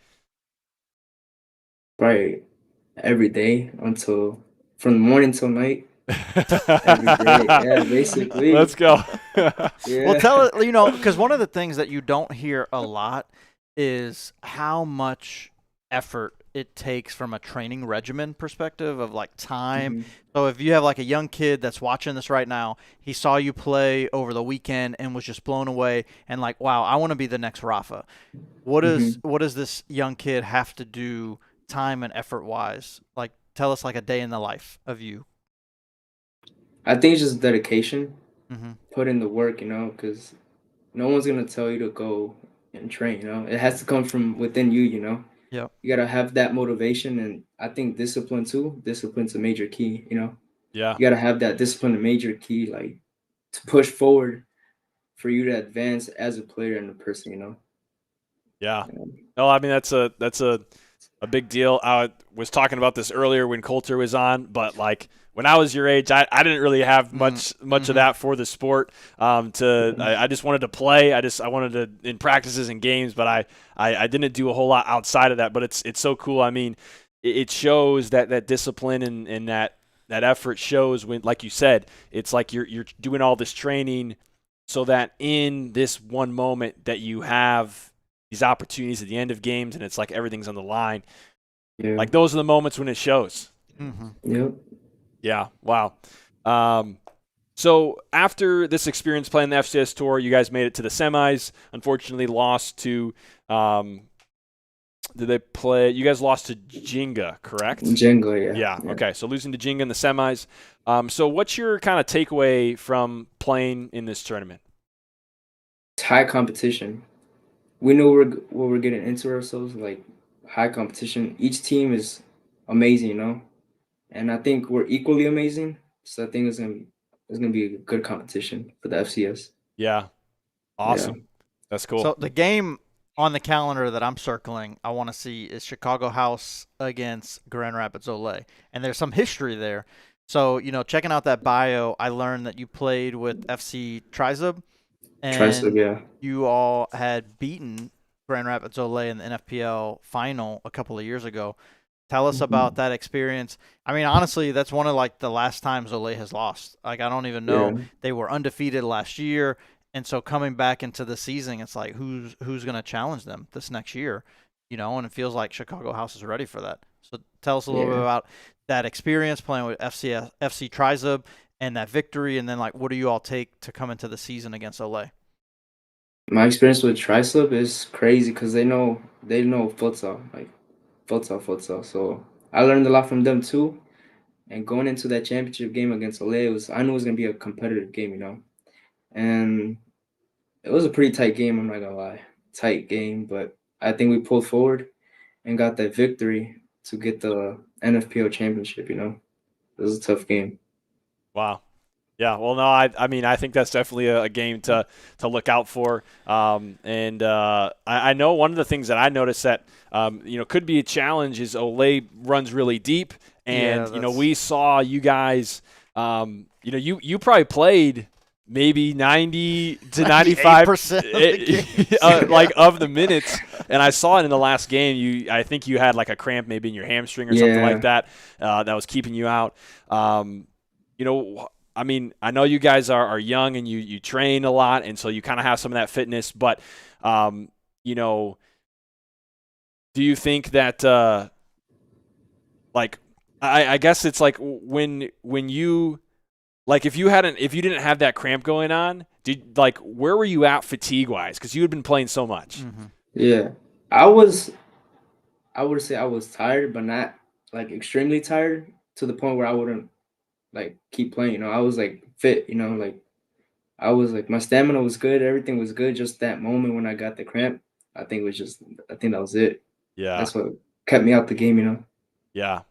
Probably every day from the morning till night. Every day. Yeah, basically. Let's go. Well, tell it, because one of the things that you don't hear a lot is how much effort it takes from a training regimen perspective of like time. So if you have like a young kid that's watching this right now, he saw you play over the weekend and was just blown away and like, wow, I want to be the next Rafa. What does this young kid have to do time and effort wise? Like, tell us like a day in the life of you. I think it's just dedication. Put in the work, because no one's gonna tell you to go and train. It has to come from within you. Yeah. You gotta have that motivation, and I think discipline too. Discipline's a major key. Yeah. You gotta have that discipline, a major key, like to push forward for you to advance as a player and a person. Yeah. No, that's a big deal. I was talking about this earlier when Coulter was on, but like when I was your age, I didn't really have much of that for the sport. I just wanted to play. I wanted to in practices and games, but I didn't do a whole lot outside of that. But it's so cool. It shows that discipline and that effort shows when, like you said, it's like you're doing all this training so that in this one moment that you have these opportunities at the end of games and it's like everything's on the line. Yeah. Like those are the moments when it shows. Yep. Yeah. Wow. So after this experience playing the FCS tour, you guys made it to the semis. Unfortunately, lost to. Did they play? You guys lost to Jenga, correct? Jenga, yeah. Yeah. Okay. So losing to Jenga in the semis. So what's your kind of takeaway from playing in this tournament? It's high competition. We knew what we're getting into ourselves. Like high competition. Each team is amazing, you know, and I think we're equally amazing. So I think it's gonna be a good competition for the FCS. Yeah. Yeah. Awesome. That's cool. So the game on the calendar that I'm circling, I want to see is Chicago House against Grand Rapids Olay, and there's some history there. So checking out that bio, I learned that you played with FC Trizub, Tricep, and yeah. you all had beaten Grand Rapids Olay in the NFPL final a couple of years ago. Tell us about that experience. I mean, honestly, that's one of like the last times Olay has lost. Like, I don't even know. Yeah. They were undefeated last year, and so coming back into the season, it's like who's going to challenge them this next year, and it feels like Chicago House is ready for that. So tell us a little bit Yeah. about that experience playing with FC Trizub and that victory, and then like what do you all take to come into the season against Olay? My experience with Tricep is crazy because they know futsal, like futsal. So I learned a lot from them too. And going into that championship game against Olay, I knew it was gonna be a competitive game, you know. And it was a pretty tight game, I'm not gonna lie. Tight game, but I think we pulled forward and got that victory to get the NFPO championship, you know. It was a tough game. Wow. Yeah, well, no, I mean, I think that's definitely a game to look out for. I know one of the things that I noticed that could be a challenge is Olay runs really deep, and we saw you guys. You probably played maybe 90 to 95% like of the minutes, and I saw it in the last game. I think you had like a cramp maybe in your hamstring or something like that that was keeping you out. I mean, I know you guys are young and you train a lot, and so you kind of have some of that fitness. But, do you think that, I guess it's like when you, like if you didn't have that cramp going on, where were you at fatigue wise? Because you had been playing so much. Mm-hmm. Yeah. I would say I was tired, but not like extremely tired to the point where I wouldn't like keep playing, you know. I was like fit, you know, like I was like my stamina was good, everything was good. Just that moment when I got the cramp, I think that was it. Yeah. That's what kept me out the game, you know. Yeah.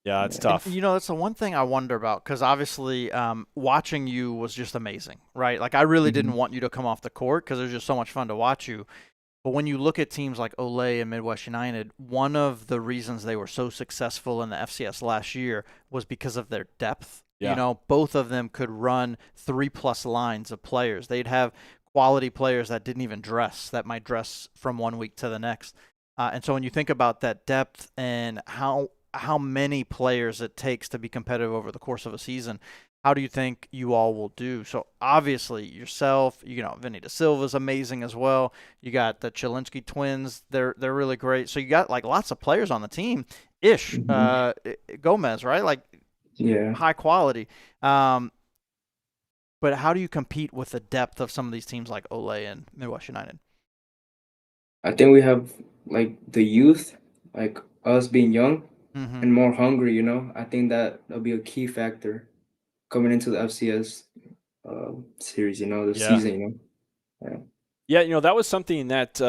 Yeah, it's Yeah. tough. That's the one thing I wonder about because obviously watching you was just amazing, right? Like I really didn't want you to come off the court because it was just so much fun to watch you. But when you look at teams like Olay and Midwest United, one of the reasons they were so successful in the FCS last year was because of their depth. Yeah. Both of them could run 3+ lines of players. They'd have quality players that didn't even dress, that might dress from one week to the next. And so when you think about that depth and how many players it takes to be competitive over the course of a season, how do you think you all will do? So obviously yourself, Vinny Da Silva's amazing as well. You got the Chilinsky twins; they're really great. So you got like lots of players on the team. Gomez, right? Like Yeah. high quality. But how do you compete with the depth of some of these teams like Olay and Midwest United? I think we have like the youth, like us being young and more hungry, you know. I think that'll be a key factor coming into the FCS series, you know, the season, you know. Yeah, that was something that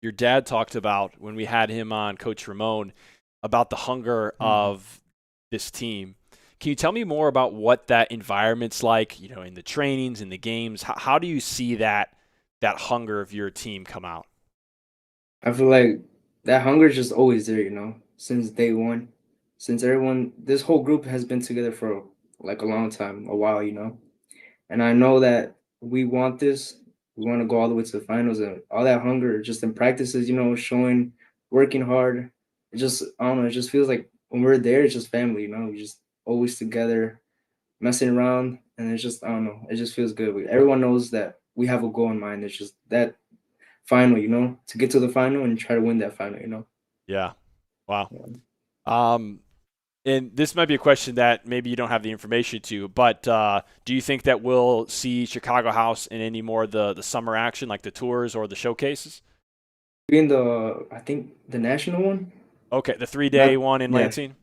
your dad talked about when we had him on, Coach Ramon, about the hunger of this team. Can you tell me more about what that environment's like, in the trainings, in the games? How do you see that hunger of your team come out? I feel like that hunger is just always there, you know, since day one. Since this whole group has been together for like a long time, a while, you know. And I know that we want this. We want to go all the way to the finals, and all that hunger just in practices, you know, showing, working hard. I don't know, it just feels like when we're there, it's just family, you know, we just always together, messing around, and it's just, I don't know, it just feels good. Everyone knows that we have a goal in mind. It's just that final, you know, to get to the final and try to win that final, you know. Yeah. Wow. Yeah. And this might be a question that maybe you don't have the information to, but do you think that we'll see Chicago House in any more of the summer action, like the tours or the showcases? Being I think the national one. Okay, the 3-day one in Lansing?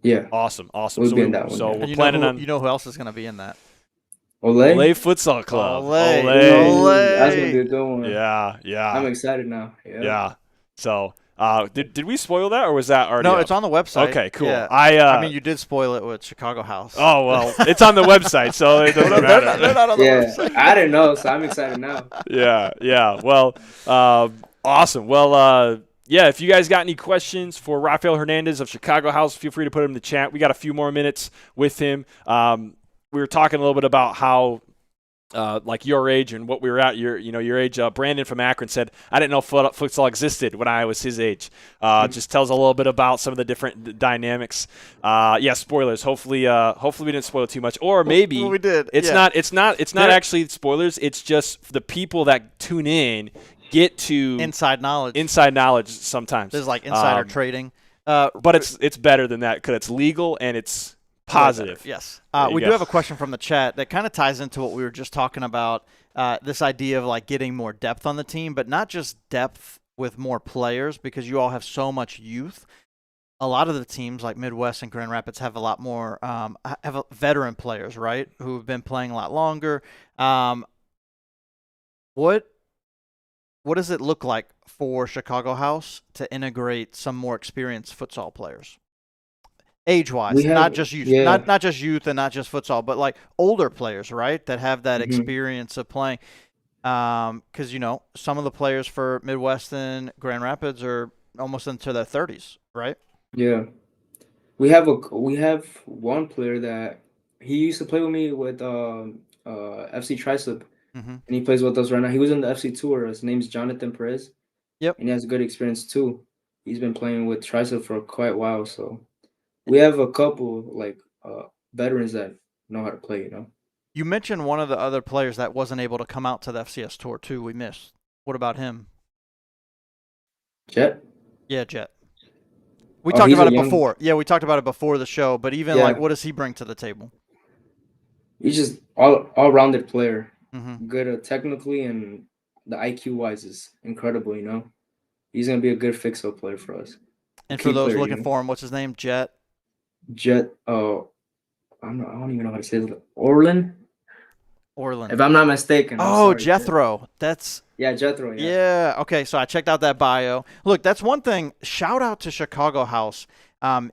Yeah. Awesome. We'll be in that one. So Yeah. we're planning on. You know who else is going to be in that? Olé Olay? Futsal Club. Olé. Ooh, that's gonna be Olay. a good one. Yeah, yeah, I'm excited now. Yeah. yeah. So, did we spoil that or was that already No, up? it's on the website. Okay, cool. Yeah. I mean, you did spoil it with Chicago House. oh well, it's on the website, so it doesn't matter. They're not on the Yeah, website. I didn't know, so I'm excited now. Yeah, yeah. Well, awesome. Well, yeah, if you guys got any questions for Rafael Hernandez of Chicago House, feel free to put them in the chat. We got a few more minutes with him. We were talking a little bit about how, like your age and what we were at, your age. Brandon from Akron said, I didn't know futsal existed when I was his age. Just tells a little bit about some of the different dynamics. Yeah, spoilers. Hopefully we didn't spoil too much, or maybe Well, we did. It's Yeah. not actually spoilers. It's just the people that tune in get to Inside knowledge. sometimes. There's like insider trading. But it's better than that because it's legal and it's positive. Yes. There you We go. do have a question from the chat that kind of ties into what we were just talking about. This idea of like getting more depth on the team, but not just depth with more players because you all have so much youth. A lot of the teams like Midwest and Grand Rapids have a lot more veteran players, right, who have been playing a lot longer. What does it look like for Chicago House to integrate some more experienced futsal players? Age-wise, We have- not just youth, yeah. not just youth and not just futsal, but like older players, right, that have that Mhm. experience of playing. Because some of the players for Midwest and Grand Rapids are almost into their 30s, right? Yeah. We have one player that he used to play with me with FC Trislip, Mm-hmm. and he plays with us right now. He was in the FC tour. His name's Jonathan Perez. Yep. And he has good experience too. He's been playing with Trislip for quite a while, so we have a couple like veterans that know how to play. You mentioned one of the other players that wasn't able to come out to the FCS tour too. We missed. What about him? Jet. Yeah, Jet. We Oh, talked he's about a it young- before. Yeah, we talked about it before the show. But even Yeah. like, what does he bring to the table? He's just all-rounded player. Mm-hmm. Good technically, and the IQ wise is incredible. He's gonna be a good fixer player for us. And Key for those player, looking for him, what's his name? Jet. Jet. I don't even know how to say it. Orlin, Orland. if I'm not mistaken. I'm Oh, sorry, Jethro. That's Yeah, Jethro. Yeah. yeah. Okay, so I checked out that bio. Look, that's one thing. Shout out to Chicago House.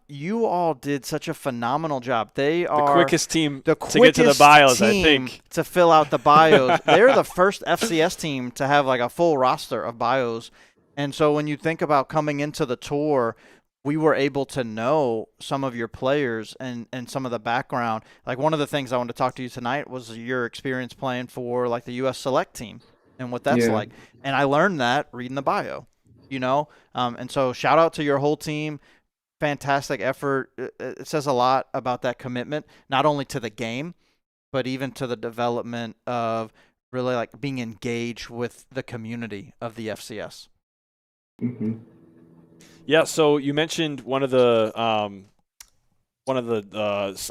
You all did such a phenomenal job. They The are quickest team the to get to the quickest bios, I team think. to fill out the bios. They're the first FCS team to have like a full roster of bios. And so when you think about coming into the tour, we were able to know some of your players and some of the background. Like one of the things I wanted to talk to you tonight was your experience playing for like the U.S. Select team and what that's Yeah. like. And I learned that reading the bio, and so shout out to your whole team. Fantastic effort. It says a lot about that commitment, not only to the game, but even to the development of really like being engaged with the community of the FCS. Mm-hmm. Yeah, so you mentioned one of the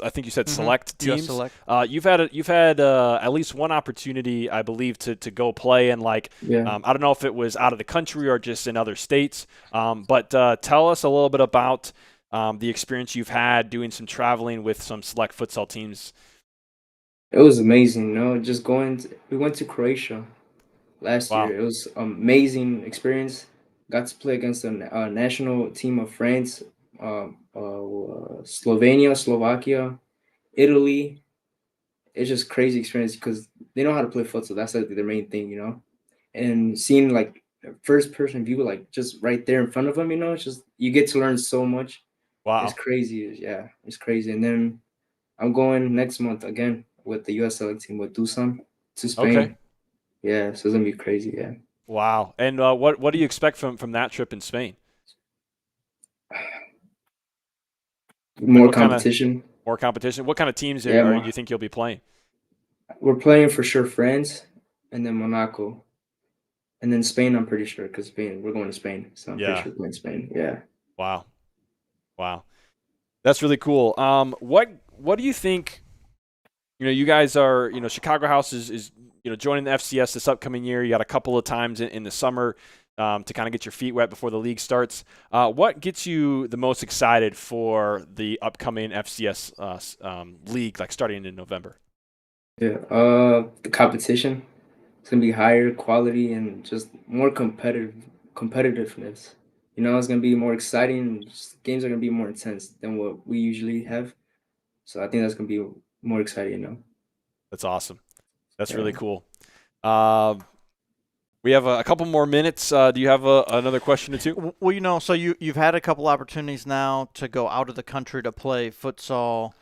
I think you said select US teams. Select. You've had at least one opportunity, I believe, to go play and like Yeah. I don't know if it was out of the country or just in other states. But tell us a little bit about the experience you've had doing some traveling with some select futsal teams. It was amazing. Just we went to Croatia last Wow. year. It was amazing experience. Got to play against the national team of France, Slovenia, Slovakia, Italy. It's just crazy experience because they know how to play futsal. That's like their main thing, And seeing like first person view, like just right there in front of them, it's just you get to learn so much. Wow. It's crazy. Yeah, it's crazy. And then I'm going next month again with the US Select team with Dusan to Spain. Okay. Yeah, so it's gonna be crazy. Yeah. Wow. And what do you expect from that trip in Spain? More what kinda- competition. More competition? What kind of teams Yeah, do more. you think you'll be playing? We're playing for sure France, and then Monaco, and then Spain. I'm pretty sure because we're going to Spain, so I'm Yeah. pretty sure we're playing Spain. Yeah. Wow. That's really cool. What do you think? You guys are, Chicago House is joining the FCS this upcoming year. You got a couple of times in the summer to kind of get your feet wet before the league starts. What gets you the most excited for the upcoming FCS league, like starting in November? Yeah. The competition is gonna be higher quality and just more competitiveness. You know, it's gonna be more exciting. And just, games are gonna be more intense than what we usually have. So I think that's gonna be more exciting. You know. That's awesome. That's really Yeah. cool. Um, we have a couple more minutes. Do you have another question or two? Well, so you've had a couple opportunities now to go out of the country to play futsal.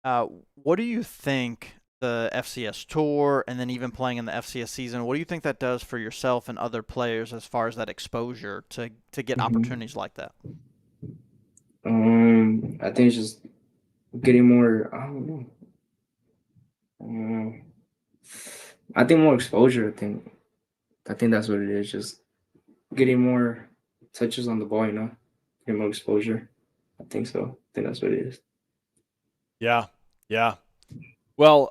What do you think the FCS tour and then even playing in the FCS season, what do you think that does for yourself and other players as far as that exposure to get Mhm. opportunities like that? I think it's just getting more. I don't know. Um, I think more exposure. I think that's what it is. Just getting more touches on the ball. You know, getting more exposure. I think so. I think that's what it is. Yeah, yeah. Well,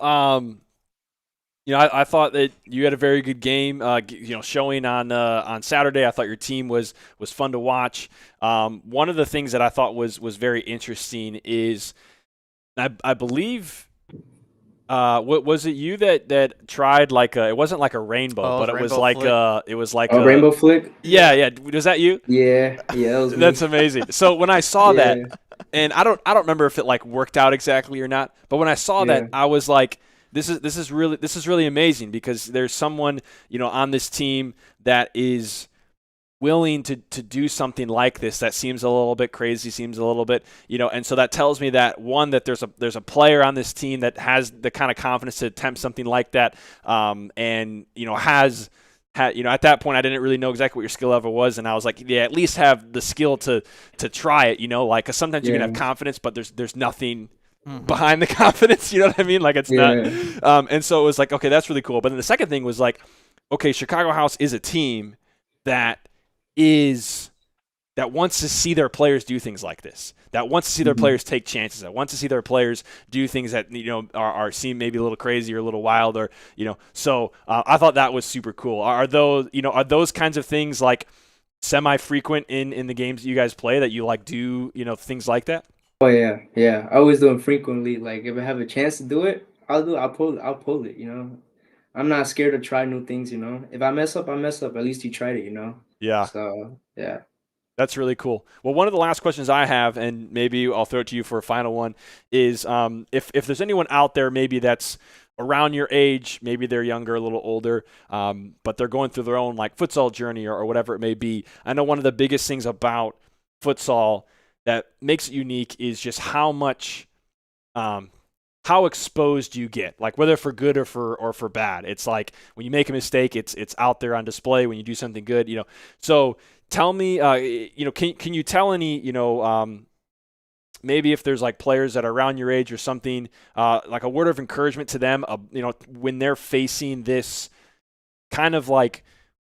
I thought that you had a very good game. Showing on Saturday. I thought your team was fun to watch. One of the things that I thought was very interesting is I believe. What was it you that tried like it wasn't like a rainbow, Oh, it but was it was rainbow like flick. it was like Oh, rainbow flick. yeah. Was that you? Yeah, yeah, that was me. That's amazing. So when I saw that, Yeah, and I don't remember if it like worked out exactly or not, but when I saw yeah, that, I was like, this is really amazing because there's someone on this team that is willing to do something like this that seems a little bit crazy, seems a little bit, and so that tells me that one, that there's a player on this team that has the kind of confidence to attempt something like that, and has had, at that point I didn't really know exactly what your skill level was, and I was like, yeah, at least have the skill to try it, like, 'cause sometimes you can have yeah, confidence, but there's nothing Mm-hmm. behind the confidence, you know what I mean? Like it's not, yeah, and so it was like, okay, that's really cool. But then the second thing was like, okay, Chicago House is a team that is that wants to see their players do things like this, that wants to see their mhm, players take chances, that wants to see their players do things that are seem maybe a little crazy or a little wild, or so I thought that was super cool. Are those kinds of things like semi-frequent in the games that you guys play, that you like do things like that? Oh yeah, yeah. I always do them frequently. Like if I have a chance to do it, I'll do it. I'll pull it. You know, I'm not scared to try new things. You know, if I mess up, I mess up. At least you tried it. You know. Yeah. So yeah. That's really cool. Well, one of the last questions I have, and maybe I'll throw it to you for a final one, is if there's anyone out there maybe that's around your age, maybe they're younger, a little older, but they're going through their own like futsal journey or whatever it may be. I know one of the biggest things about futsal that makes it unique is just how much how exposed you get, like whether for good or for bad. It's like when you make a mistake, it's out there on display. When you do something good, So tell me, can you tell any, maybe if there's like players that are around your age or something, like a word of encouragement to them, when they're facing this kind of like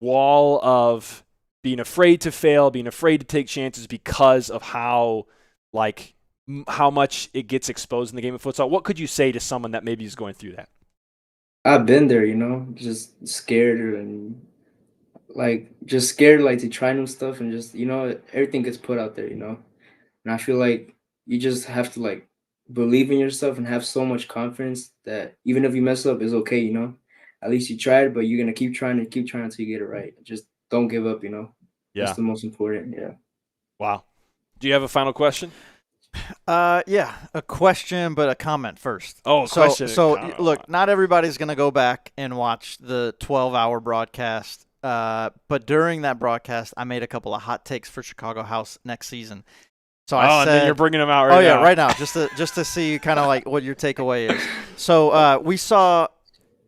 wall of being afraid to fail, being afraid to take chances because of how much it gets exposed in the game of futsal. What could you say to someone that maybe is going through that? I've been there. You know, just scared and like just scared like to try new stuff and just everything gets put out there. You know, and I feel like you just have to like believe in yourself and have so much confidence that even if you mess up, it's okay. You know, at least you tried, but you're gonna keep trying and keep trying until you get it right. Just don't give up. You know, that's Yeah. the most important. Yeah. Wow. Do you have a final question? Yeah, a question, but a comment first. Oh, a question. Look, not everybody's going to go back and watch the 12-hour broadcast. But during that broadcast, I made a couple of hot takes for Chicago House next season. So I and then said, you're bringing them out right now. oh yeah, right now, just to see kind of like what your takeaway is. So we saw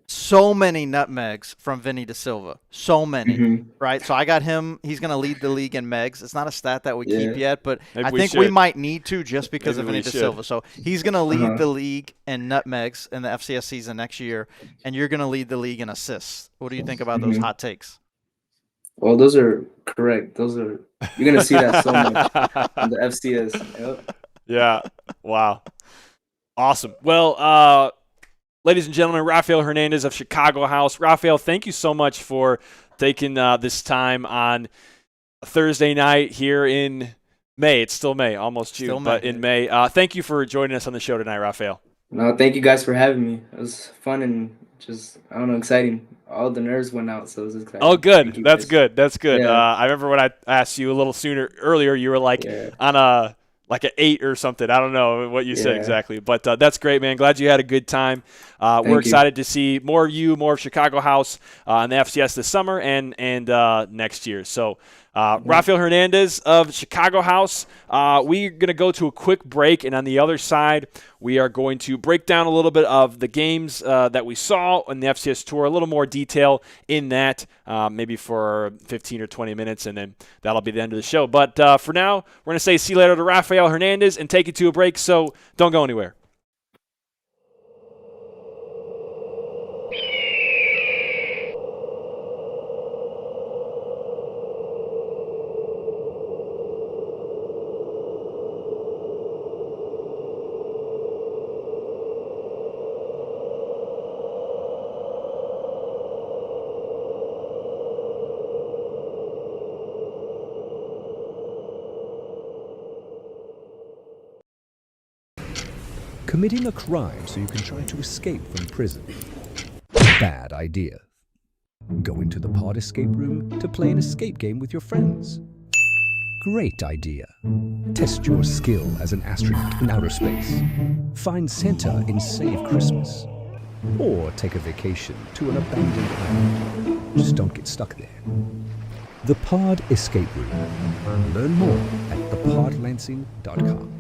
so many nutmegs from Vinny Da Silva, so many. Mhm. Right, so I got him. He's going to lead the league in megs. It's not a stat that we Yeah. keep yet, but Maybe I we think we should. might need to just because Maybe of we Vinny Da should. Silva. So he's going to lead Uh-huh. the league in nutmegs in the FCS season next year, and you're going to lead the league in assists. What do you think about those Mhm. hot takes? Well, those are correct. You're gonna see that so much in the FCS. Yep. Yeah. Wow. Awesome. Well, ladies and gentlemen, Rafael Hernandez of Chicago House. Rafael, thank you so much for taking this time on a Thursday night here in May. It's still May, almost June, Still May. but in May. Thank you for joining us on the show tonight, Rafael. No, thank you guys for having me. It was fun and just, I don't know, exciting. All the nerves went out, so it was exciting. Oh, Thank good. you That's guys. good. That's good. Yeah. I remember when I asked you a little earlier, you were like Yeah. on a like an 8 or something. I don't know what you said Yeah. exactly, but that's great, man. Glad you had a good time. We're Thank you. excited to see more of you, more of Chicago House in the FCS this summer and next year. So, Rafael Hernandez of Chicago House. We're going to go to a quick break, and on the other side, we are going to break down a little bit of the games that we saw in the FCS Tour, a little more detail in that, maybe for 15 or 20 minutes, and then that'll be the end of the show. But for now, we're going to say see you later to Rafael Hernandez and take you to a break, so don't go anywhere. Committing a crime so you can try to escape from prison. Bad idea. Going to the pod escape room to play an escape game with your friends. Great idea. Test your skill as an astronaut in outer space. Find Santa in Save Christmas. Or take a vacation to an abandoned island. Just don't get stuck there. The Pod Escape Room. Learn more at thepodlansing.com.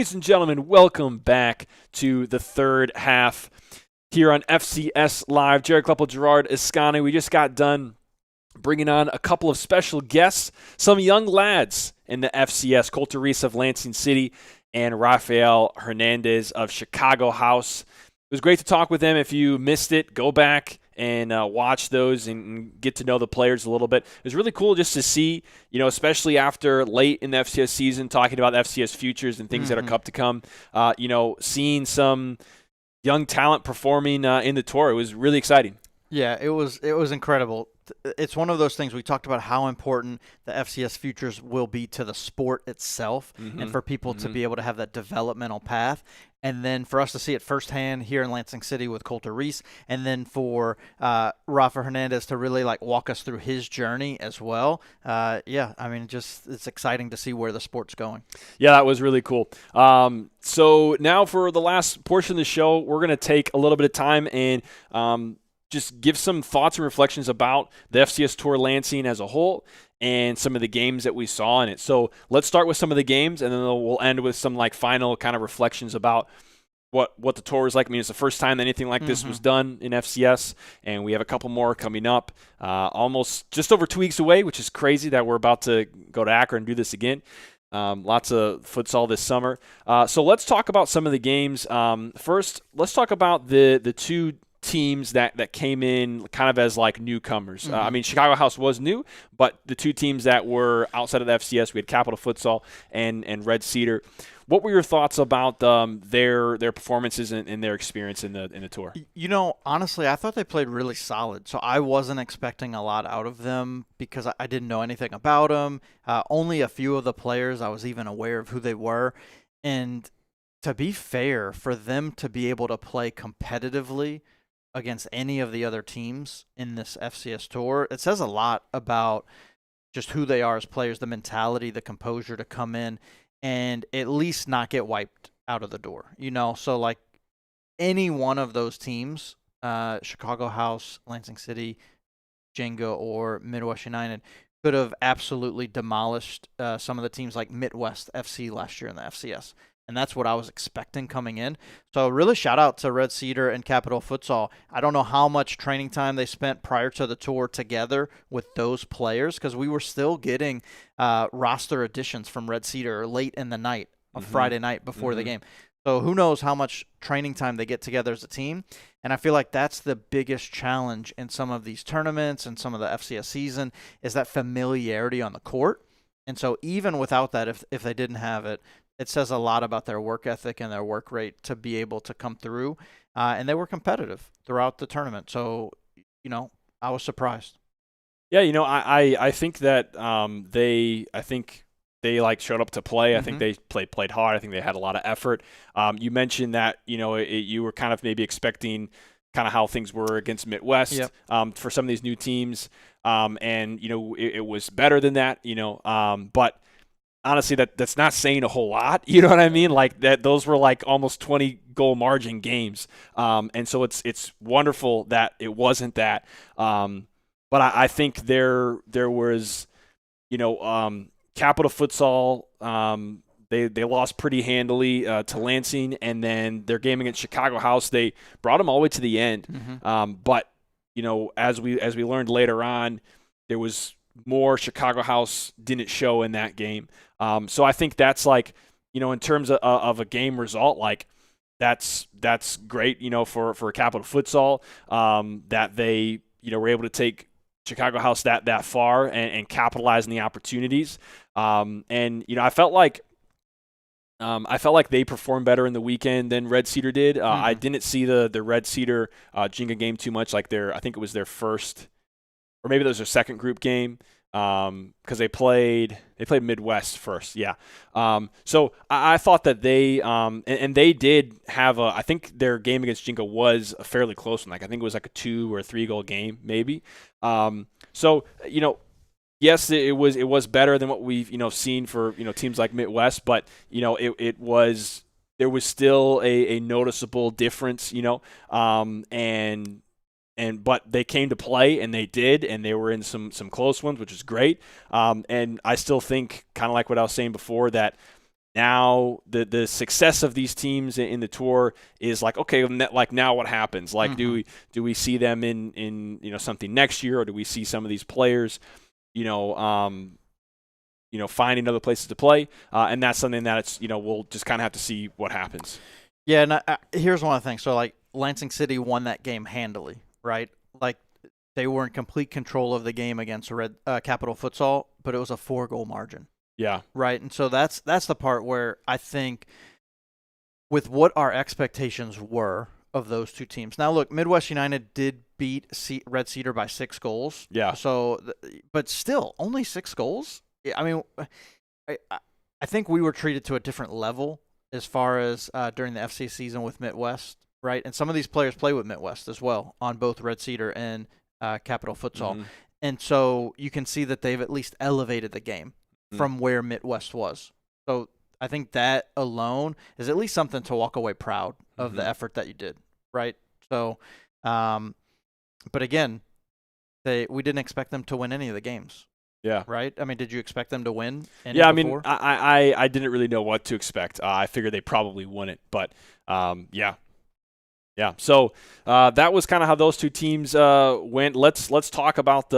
Ladies and gentlemen, welcome back to the third half here on FCS Live. Jared Kleppel, Gerard Escani. We just got done bringing on a couple of special guests, some young lads in the FCS, Colter Reese of Lansing City and Rafael Hernandez of Chicago House. It was great to talk with them. If you missed it, go back and watch those and get to know the players a little bit. It was really cool just to see, especially after late in the FCS season, talking about FCS futures and things that are up to come, seeing some young talent performing in the tour. It was really exciting. Yeah, it was incredible. It's one of those things we talked about how important the FCS futures will be to the sport itself and for people to be able to have that developmental path. And then for us to see it firsthand here in Lansing City with Colter Reese, and then for Rafa Hernandez to really walk us through his journey as well. It's exciting to see where the sport's going. Yeah, that was really cool. So now for the last portion of the show, we're going to take a little bit of time and just give some thoughts and reflections about the FCS Tour Lansing as a whole and some of the games that we saw in it. So let's start with some of the games, and then we'll end with some final kind of reflections about what the tour is like. I mean, it's the first time that anything like this was done in FCS, and we have a couple more coming up almost just over 2 weeks away, which is crazy that we're about to go to Akron and do this again. Lots of futsal this summer. So let's talk about some of the games. First, let's talk about the two teams that came in kind of as newcomers. I mean, Chicago House was new, but the two teams that were outside of the FCS, we had Capital Futsal and Red Cedar. What were your thoughts about their performances and their experience in the tour? Honestly, I thought they played really solid. So I wasn't expecting a lot out of them because I didn't know anything about them. Only a few of the players I was even aware of who they were. And to be fair, for them to be able to play competitively against any of the other teams in this FCS tour, it says a lot about just who they are as players, the mentality, the composure to come in and at least not get wiped out of the door. So any one of those teams, Chicago House, Lansing City, Jenga, or Midwest United, could have absolutely demolished some of the teams like Midwest FC last year in the FCS. And that's what I was expecting coming in. So really shout out to Red Cedar and Capital Futsal. I don't know how much training time they spent prior to the tour together with those players, because we were still getting roster additions from Red Cedar late in the night, on Friday night before the game. So who knows how much training time they get together as a team. And I feel like that's the biggest challenge in some of these tournaments and some of the FCS season is that familiarity on the court. And so even without that, if they didn't have it, it says a lot about their work ethic and their work rate to be able to come through. And they were competitive throughout the tournament. So, I was surprised. Yeah, I think that they showed up to play. I think they played hard. I think they had a lot of effort. You mentioned that, you were kind of maybe expecting kind of how things were against Midwest for some of these new teams. And, it was better than that, but honestly, that's not saying a whole lot. You know what I mean? Those were almost 20 goal margin games. And so it's wonderful that it wasn't that. But I think there was, Capital Futsal, they lost pretty handily to Lansing, and then their game against Chicago House, they brought them all the way to the end. But as we learned later on, there was more Chicago House didn't show in that game. So I think that's in terms of a game result, that's great, for Capital Futsal, that they, were able to take Chicago House that far and capitalize on the opportunities. And I felt like they performed better in the weekend than Red Cedar did. I didn't see the Red Cedar Jenga game too much. I think it was their first, or maybe that was their second group game, because they played Midwest first. Yeah. So I thought that they and they did have I think their game against Jenga was a fairly close one. I think it was a 2 or 3 goal game maybe. So yes, it was better than what we've seen for teams like Midwest, but there was still a noticeable difference, but they came to play, and they did, and they were in some close ones, which is great. And I still think, kind of like what I was saying before, that now the success of these teams in the tour is like, okay, like now what happens? Like, do we see them in something next year, or do we see some of these players, finding other places to play? And that's something that it's we'll just kind of have to see what happens. Yeah, and here's one of the things. So like Lansing City won that game handily, right? Like they were in complete control of the game against Capital Futsal, but it was a 4-goal margin. Yeah. Right. And so that's the part where I think with what our expectations were of those two teams. Now, look, Midwest United did beat Red Cedar by 6 goals. Yeah. So, but still, only 6 goals? I mean, I think we were treated to a different level as far as during the FCS season with Midwest, right? And some of these players play with Midwest as well on both Red Cedar and Capital Futsal. Mm-hmm. And so you can see that they've at least elevated the game from where Midwest was. So I think that alone is at least something to walk away proud of the effort that you did, right? So, but again, we didn't expect them to win any of the games. Yeah. Right? I mean, did you expect them to win any Yeah, before? I mean, I didn't really know what to expect. I figured they probably wouldn't, but yeah. Yeah, so that was kind of how those two teams went. Let's talk about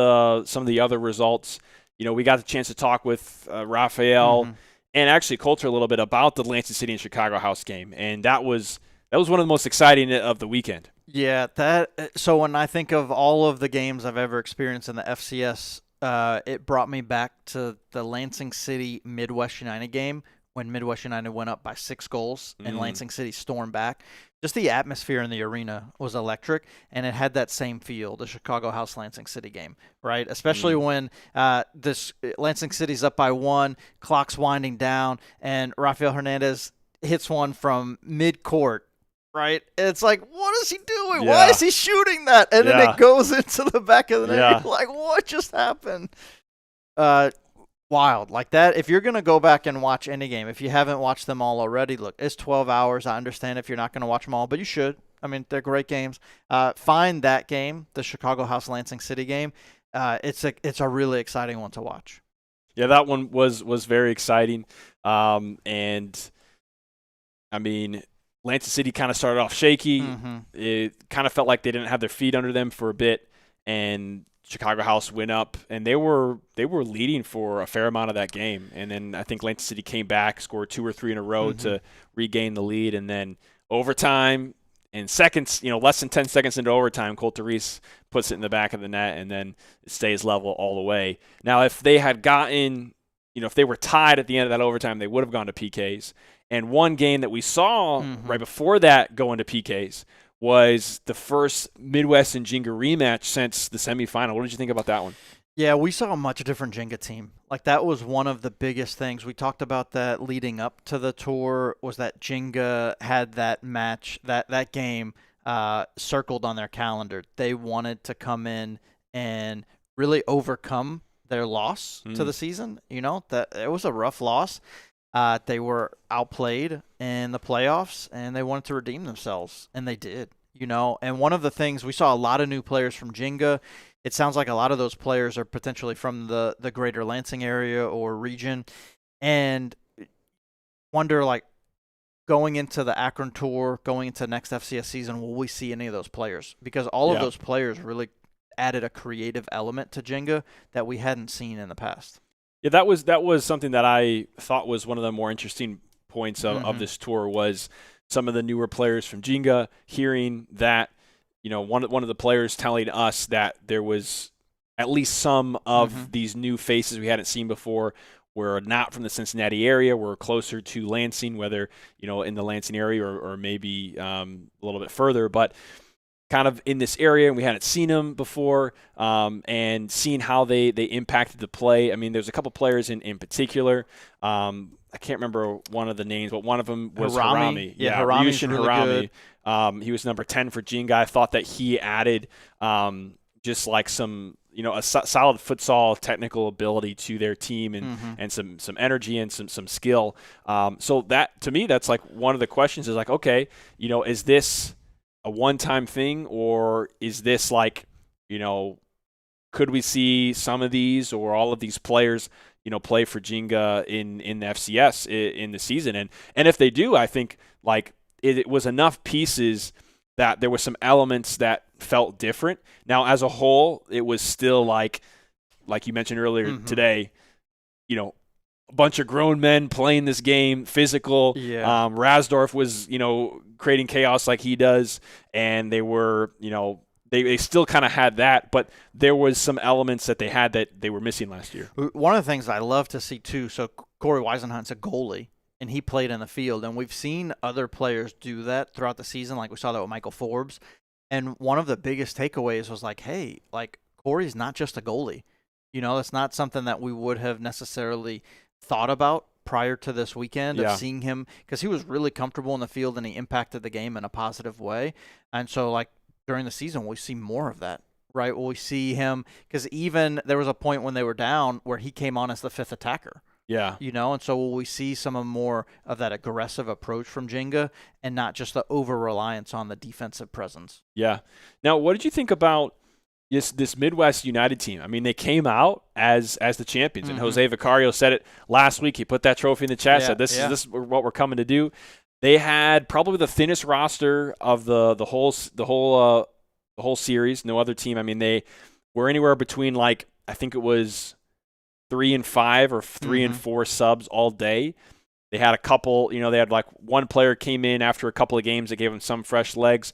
some of the other results. We got the chance to talk with Raphael and actually Coulter a little bit about the Lansing City and Chicago House game, and that was one of the most exciting of the weekend. Yeah, so when I think of all of the games I've ever experienced in the FCS, it brought me back to the Lansing City Midwest United game when Midwest United went up by 6 goals and Lansing City stormed back. Just the atmosphere in the arena was electric, and it had that same feel, the Chicago House Lansing City game, right? Especially when this Lansing City's up by 1, clock's winding down, and Rafael Hernandez hits one from mid-court, right? It's like, what is he doing? Yeah. Why is he shooting that? And then it goes into the back of the net. Yeah. You're like, what just happened? Wild. Like that, if you're going to go back and watch any game, if you haven't watched them all already, look, it's 12 hours. I understand if you're not going to watch them all, but you should. I mean, they're great games. Find that game, the Chicago House Lansing City game. It's a really exciting one to watch. Yeah, that one was very exciting. And, I mean, Lansing City kind of started off shaky. It kind of felt like they didn't have their feet under them for a bit, and Chicago House went up, and they were leading for a fair amount of that game. And then I think Lansing City came back, scored 2 or 3 in a row to regain the lead. And then overtime, in seconds, less than 10 seconds into overtime, Coulter Reese puts it in the back of the net, and then it stays level all the way. Now, if they had gotten, if they were tied at the end of that overtime, they would have gone to PKs. And one game that we saw right before that going to PKs was the first Midwest and Jenga rematch since the semifinal. What did you think about that one? Yeah, we saw a much different Jenga team. Like, that was one of the biggest things. We talked about that leading up to the tour, was that Jenga had that match, that game circled on their calendar. They wanted to come in and really overcome their loss to the season. That it was a rough loss. They were outplayed in the playoffs, and they wanted to redeem themselves, and they did. And one of the things, we saw a lot of new players from Jenga. It sounds like a lot of those players are potentially from the greater Lansing area or region, and wonder, like, going into the Akron tour, going into next FCS season, will we see any of those players? Because all of those players really added a creative element to Jenga that we hadn't seen in the past. Yeah, that was something that I thought was one of the more interesting points of this tour, was some of the newer players from Jenga, hearing that, one of the players telling us that there was at least some of these new faces we hadn't seen before were not from the Cincinnati area, were closer to Lansing, whether, in the Lansing area or maybe a little bit further, but kind of in this area, and we hadn't seen them before, and seeing how they impacted the play. I mean, there's a couple players in particular. I can't remember one of the names, but one of them was Harami. Yeah, Harami's really good. He was number 10 for Jenga. I thought that he added just like some, a solid futsal technical ability to their team, and some energy and some skill. So that, to me, that's like one of the questions is like, okay, is this a one-time thing, or is this like, could we see some of these or all of these players, play for Jinga in the FCS in the season. And if they do, I think like it was enough pieces that there were some elements that felt different. Now, as a whole, it was still like you mentioned earlier today, a bunch of grown men playing this game, physical. Yeah. Rasdorf was, creating chaos like he does, and they were, they still kind of had that, but there was some elements that they had that they were missing last year. One of the things I love to see too, so Corey Weisenhunt's a goalie, and he played in the field, and we've seen other players do that throughout the season, like we saw that with Michael Forbes, and one of the biggest takeaways was like, hey, like Corey's not just a goalie. It's not something that we would have necessarily thought about prior to this weekend of seeing him, because he was really comfortable in the field and he impacted the game in a positive way. And so like during the season, we see more of that, right? We see him, because even there was a point when they were down where he came on as the fifth attacker. Yeah. And so will we see some more of that aggressive approach from Jinga and not just the over-reliance on the defensive presence? Yeah. Now, what did you think about this Midwest United team? I mean, they came out as the champions, and Jose Vicario said it last week. He put that trophy in the chat, said this is what we're coming to do. They had probably the thinnest roster of the whole series. No other team. I mean, they were anywhere between I think it was 3 and 5 or 3 and 4 subs all day. They had a couple. They had one player came in after a couple of games that gave them some fresh legs.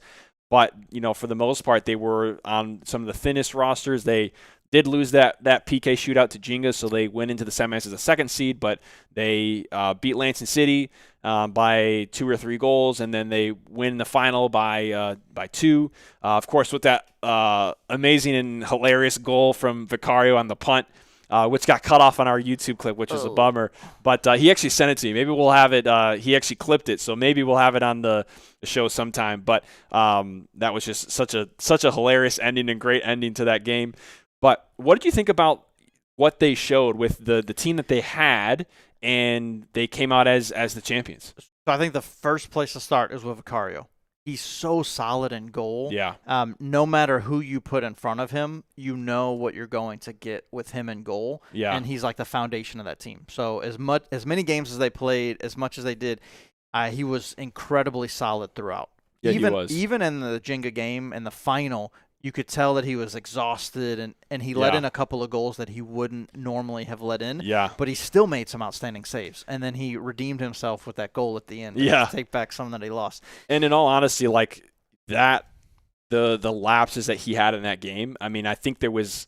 But, for the most part, they were on some of the thinnest rosters. They did lose that PK shootout to Jinga, so they went into the semis as a second seed, but they beat Lansing City by 2 or 3 goals, and then they win the final by 2. Of course, with that amazing and hilarious goal from Vicario on the punt, which got cut off on our YouTube clip, which is a bummer. But he actually sent it to me. Maybe we'll have it. He actually clipped it, so maybe we'll have it on the show sometime. But that was just such a hilarious ending and great ending to that game. But what did you think about what they showed with the team that they had, and they came out as the champions? So I think the first place to start is with Vicario. He's so solid in goal. Yeah. No matter who you put in front of him, you know what you're going to get with him in goal. Yeah. And he's like the foundation of that team. So as many games as they played, as much as they did, he was incredibly solid throughout. Yeah, he was. Even in the Jenga game in the final, you could tell that he was exhausted, and he let in a couple of goals that he wouldn't normally have let in. Yeah. But he still made some outstanding saves, and then he redeemed himself with that goal at the end. Yeah. To take back some that he lost. And in all honesty, that the lapses that he had in that game, I mean, I think there was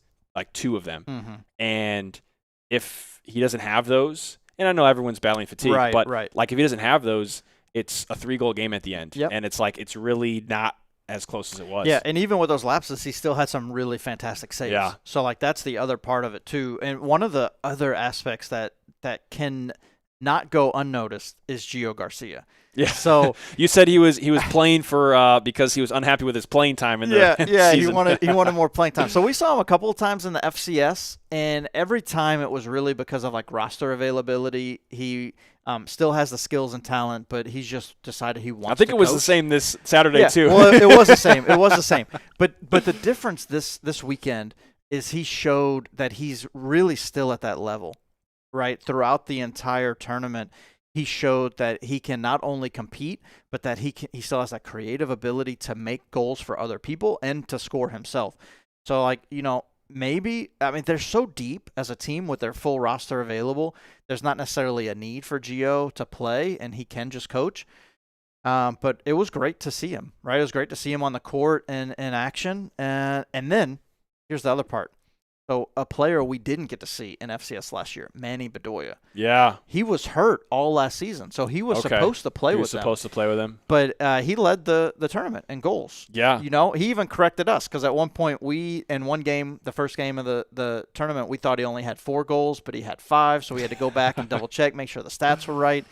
2 of them. Mm-hmm. And if he doesn't have those, and I know everyone's battling fatigue, but if he doesn't have those, it's a 3-goal game at the end. Yep. And it's it's really not as close as it was. Yeah, and even with those lapses, he still had some really fantastic saves. Yeah. So that's the other part of it too. And one of the other aspects that can not go unnoticed is Gio Garcia. Yeah. So you said he was playing for because he was unhappy with his playing time in the season. he wanted more playing time. So we saw him a couple of times in the FCS, and every time it was really because of roster availability. He still has the skills and talent, but he's just decided he wants to I think it was coach. the same this Saturday too. Well, it was the same. It was the same. But the difference this weekend is he showed that he's really still at that level, right? Throughout the entire tournament, he showed that he can not only compete, but that he still has that creative ability to make goals for other people and to score himself. So, maybe, they're so deep as a team with their full roster available. There's not necessarily a need for Gio to play, and he can just coach. But it was great to see him, right? It was great to see him on the court and in action. And then here's the other part. So a player we didn't get to see in FCS last year, Manny Bedoya. Yeah. He was hurt all last season, so he was supposed to play with them. He was supposed to play with him. But he led the tournament in goals. Yeah. He even corrected us because at one point in one game, the first game of the tournament, we thought he only had 4 goals, but he had 5, so we had to go back and double check, make sure the stats were right.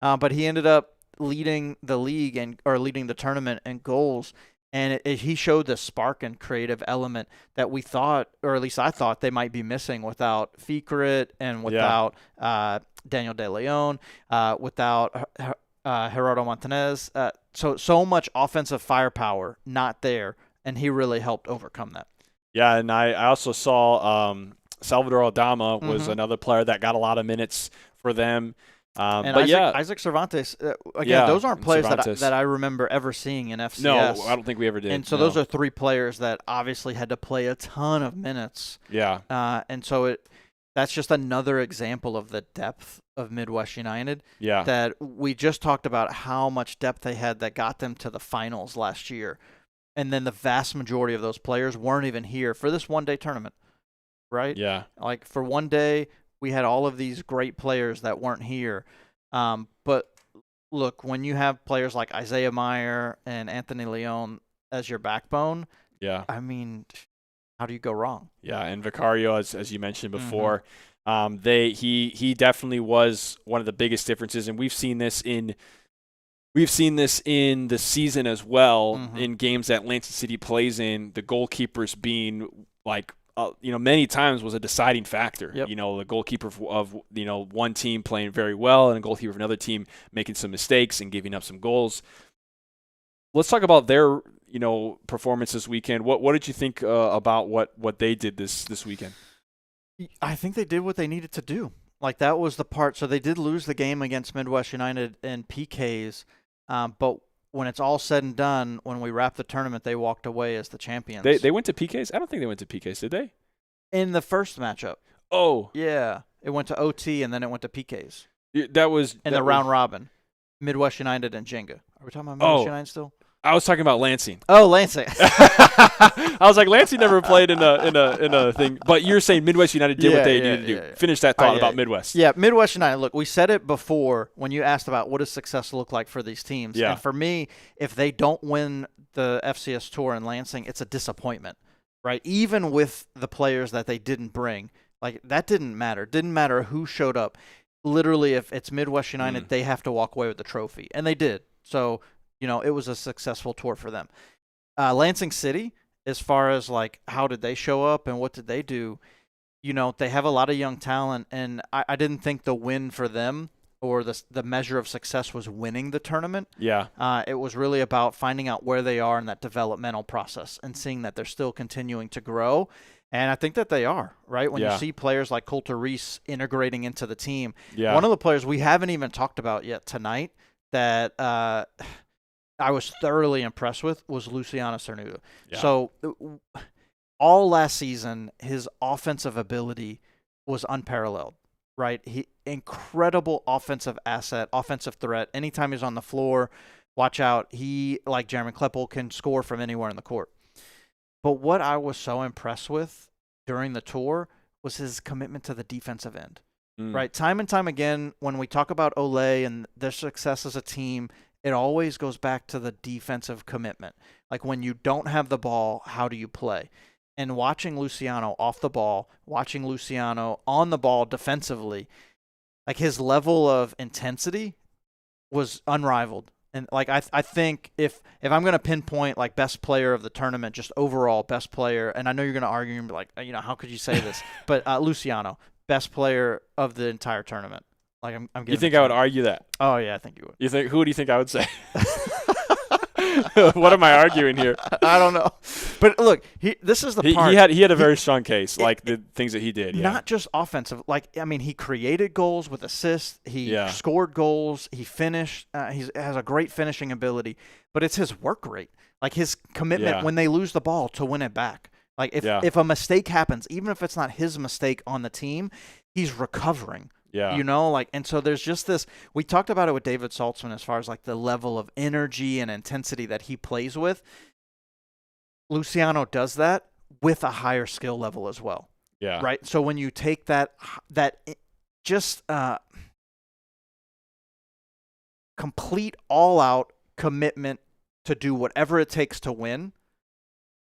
But he ended up leading the league or leading the tournament in goals. And he showed the spark and creative element that we thought, or at least I thought, they might be missing without Fikret and without Daniel De Leon, without Gerardo Montanez. So much offensive firepower not there, and he really helped overcome that. Yeah, and I also saw Salvador Aldama was Mhm. another player that got a lot of minutes for them. And But Isaac Cervantes, again, Yeah, those aren't and players Cervantes. that I remember ever seeing in FCS. no, I don't think we ever did. And so no. those are 3 players that obviously had to play a ton of minutes. Yeah, And so that's just another example of the depth of Midwest United yeah, that we just talked about how much depth they had that got them to the finals last year. And then the vast majority of those players weren't even here for this one-day tournament, right? yeah, Like for one day, we had all of these great players that weren't here. But look, when you have players like Isaiah Meyer and Anthony Leon as your backbone, yeah. I mean, how do you go wrong? Yeah, and Vicario, as you mentioned Mm-hmm. before, he definitely was one of the biggest differences, and we've seen this in the season as well, Mhm. in games that Lansing City plays in. The goalkeepers being like, many times was a deciding factor. Yep. The goalkeeper of one team playing very well, and a goalkeeper of another team making some mistakes and giving up some goals. Let's talk about their performance this weekend. What did you think about what they did this weekend? I think they did what they needed to do. Like that was the part. So they did lose the game against Midwest United in PKs, but when it's all said and done, when we wrapped the tournament, they walked away as the champions. They went to PKs? I don't think they went to PKs, did they? In the first matchup. Oh, Yeah. It went to OT and then it went to PKs. that was In that the round was- robin. Midwest United and Jenga. Are we talking about Midwest Oh. United still? I was talking about Lansing. Oh, Lansing. I was like, Lansing never played in a thing, but you're saying Midwest United did what they needed to do. yeah. Finish that thought yeah. about Midwest. Yeah, Midwest United. Look, we said it before when you asked about what does success look like for these teams. Yeah. And for me, if they don't win the FCS Tour in Lansing, it's a disappointment, right? Even with the players that they didn't bring, like that didn't matter. Didn't matter who showed up. Literally, if it's Midwest United, they have to walk away with the trophy, and they did. So, it was a successful tour for them. Lansing City, as far as like how did they show up and what did they do, they have a lot of young talent, and I didn't think the win for them or the measure of success was winning the tournament. Yeah. It was really about finding out where they are in that developmental process and seeing that they're still continuing to grow. And I think that they are, right? When Yeah. you see players like Coulter Reese integrating into the team, Yeah. one of the players we haven't even talked about yet tonight that I was thoroughly impressed with was Luciano Cernuda. Yeah. So all last season, his offensive ability was unparalleled, right? Incredible offensive asset, offensive threat. Anytime he's on the floor, watch out. He, like Jeremy Kleppel, can score from anywhere in the court. But what I was so impressed with during the tour was his commitment to the defensive end. Right, time and time again, when we talk about Olay and their success as a team, it always goes back to the defensive commitment. Like when you don't have the ball, how do you play? And watching Luciano off the ball, watching Luciano on the ball defensively, like his level of intensity was unrivaled. And like I think if I'm going to pinpoint like best player of the tournament, just overall best player, and I know you're going to argue and be like, how could you say this? But Luciano, best player of the entire tournament. Like I'm giving You think it to I would him. argue that? Oh yeah, I think you would. Who do you think I would say? What am I arguing here? I don't know. But look, this is the He part. had a very strong case, like the things that he did. Yeah. Not just offensive. Like, I mean, he created goals with assists. He Yeah. scored goals. He finished. He has a great finishing ability. But it's his work rate. Like his commitment Yeah. when they lose the ball to win it back. Like Yeah. if a mistake happens, even if it's not his mistake on the team, he's recovering. Yeah. And so there's just this, we talked about it with David Saltzman as far as like the level of energy and intensity that he plays with. Luciano does that with a higher skill level as well. Yeah. Right. So when you take that just complete all out commitment to do whatever it takes to win,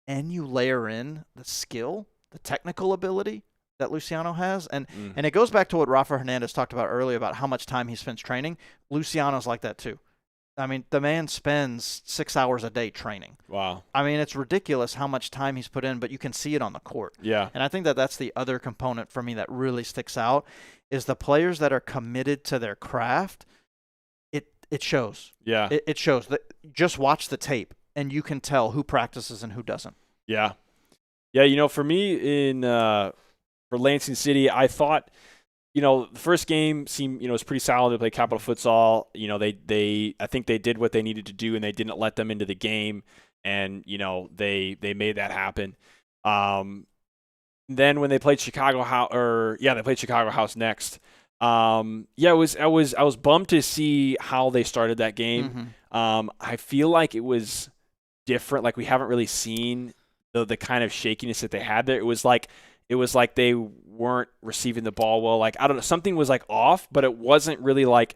and you layer in the skill, the technical ability that Luciano has. And it goes back to what Rafa Hernandez talked about earlier about how much time he spends training. Luciano's like that too. I mean, the man spends 6 hours a day training. Wow. I mean, it's ridiculous how much time he's put in, but you can see it on the court. Yeah. And I think that that's the other component for me that really sticks out is the players that are committed to their craft. It shows. Yeah. It shows. That just watch the tape, and you can tell who practices and who doesn't. Yeah. Yeah, for me for Lansing City, I thought, the first game seemed, was pretty solid. They played Capital Futsal. I think they did what they needed to do, and they didn't let them into the game. And, they made that happen. Then when they played Chicago House next. I was bummed to see how they started that game. I feel like it was different. Like we haven't really seen the kind of shakiness that they had there. It was like they weren't receiving the ball well. Like, I don't know, something was like off, but it wasn't really like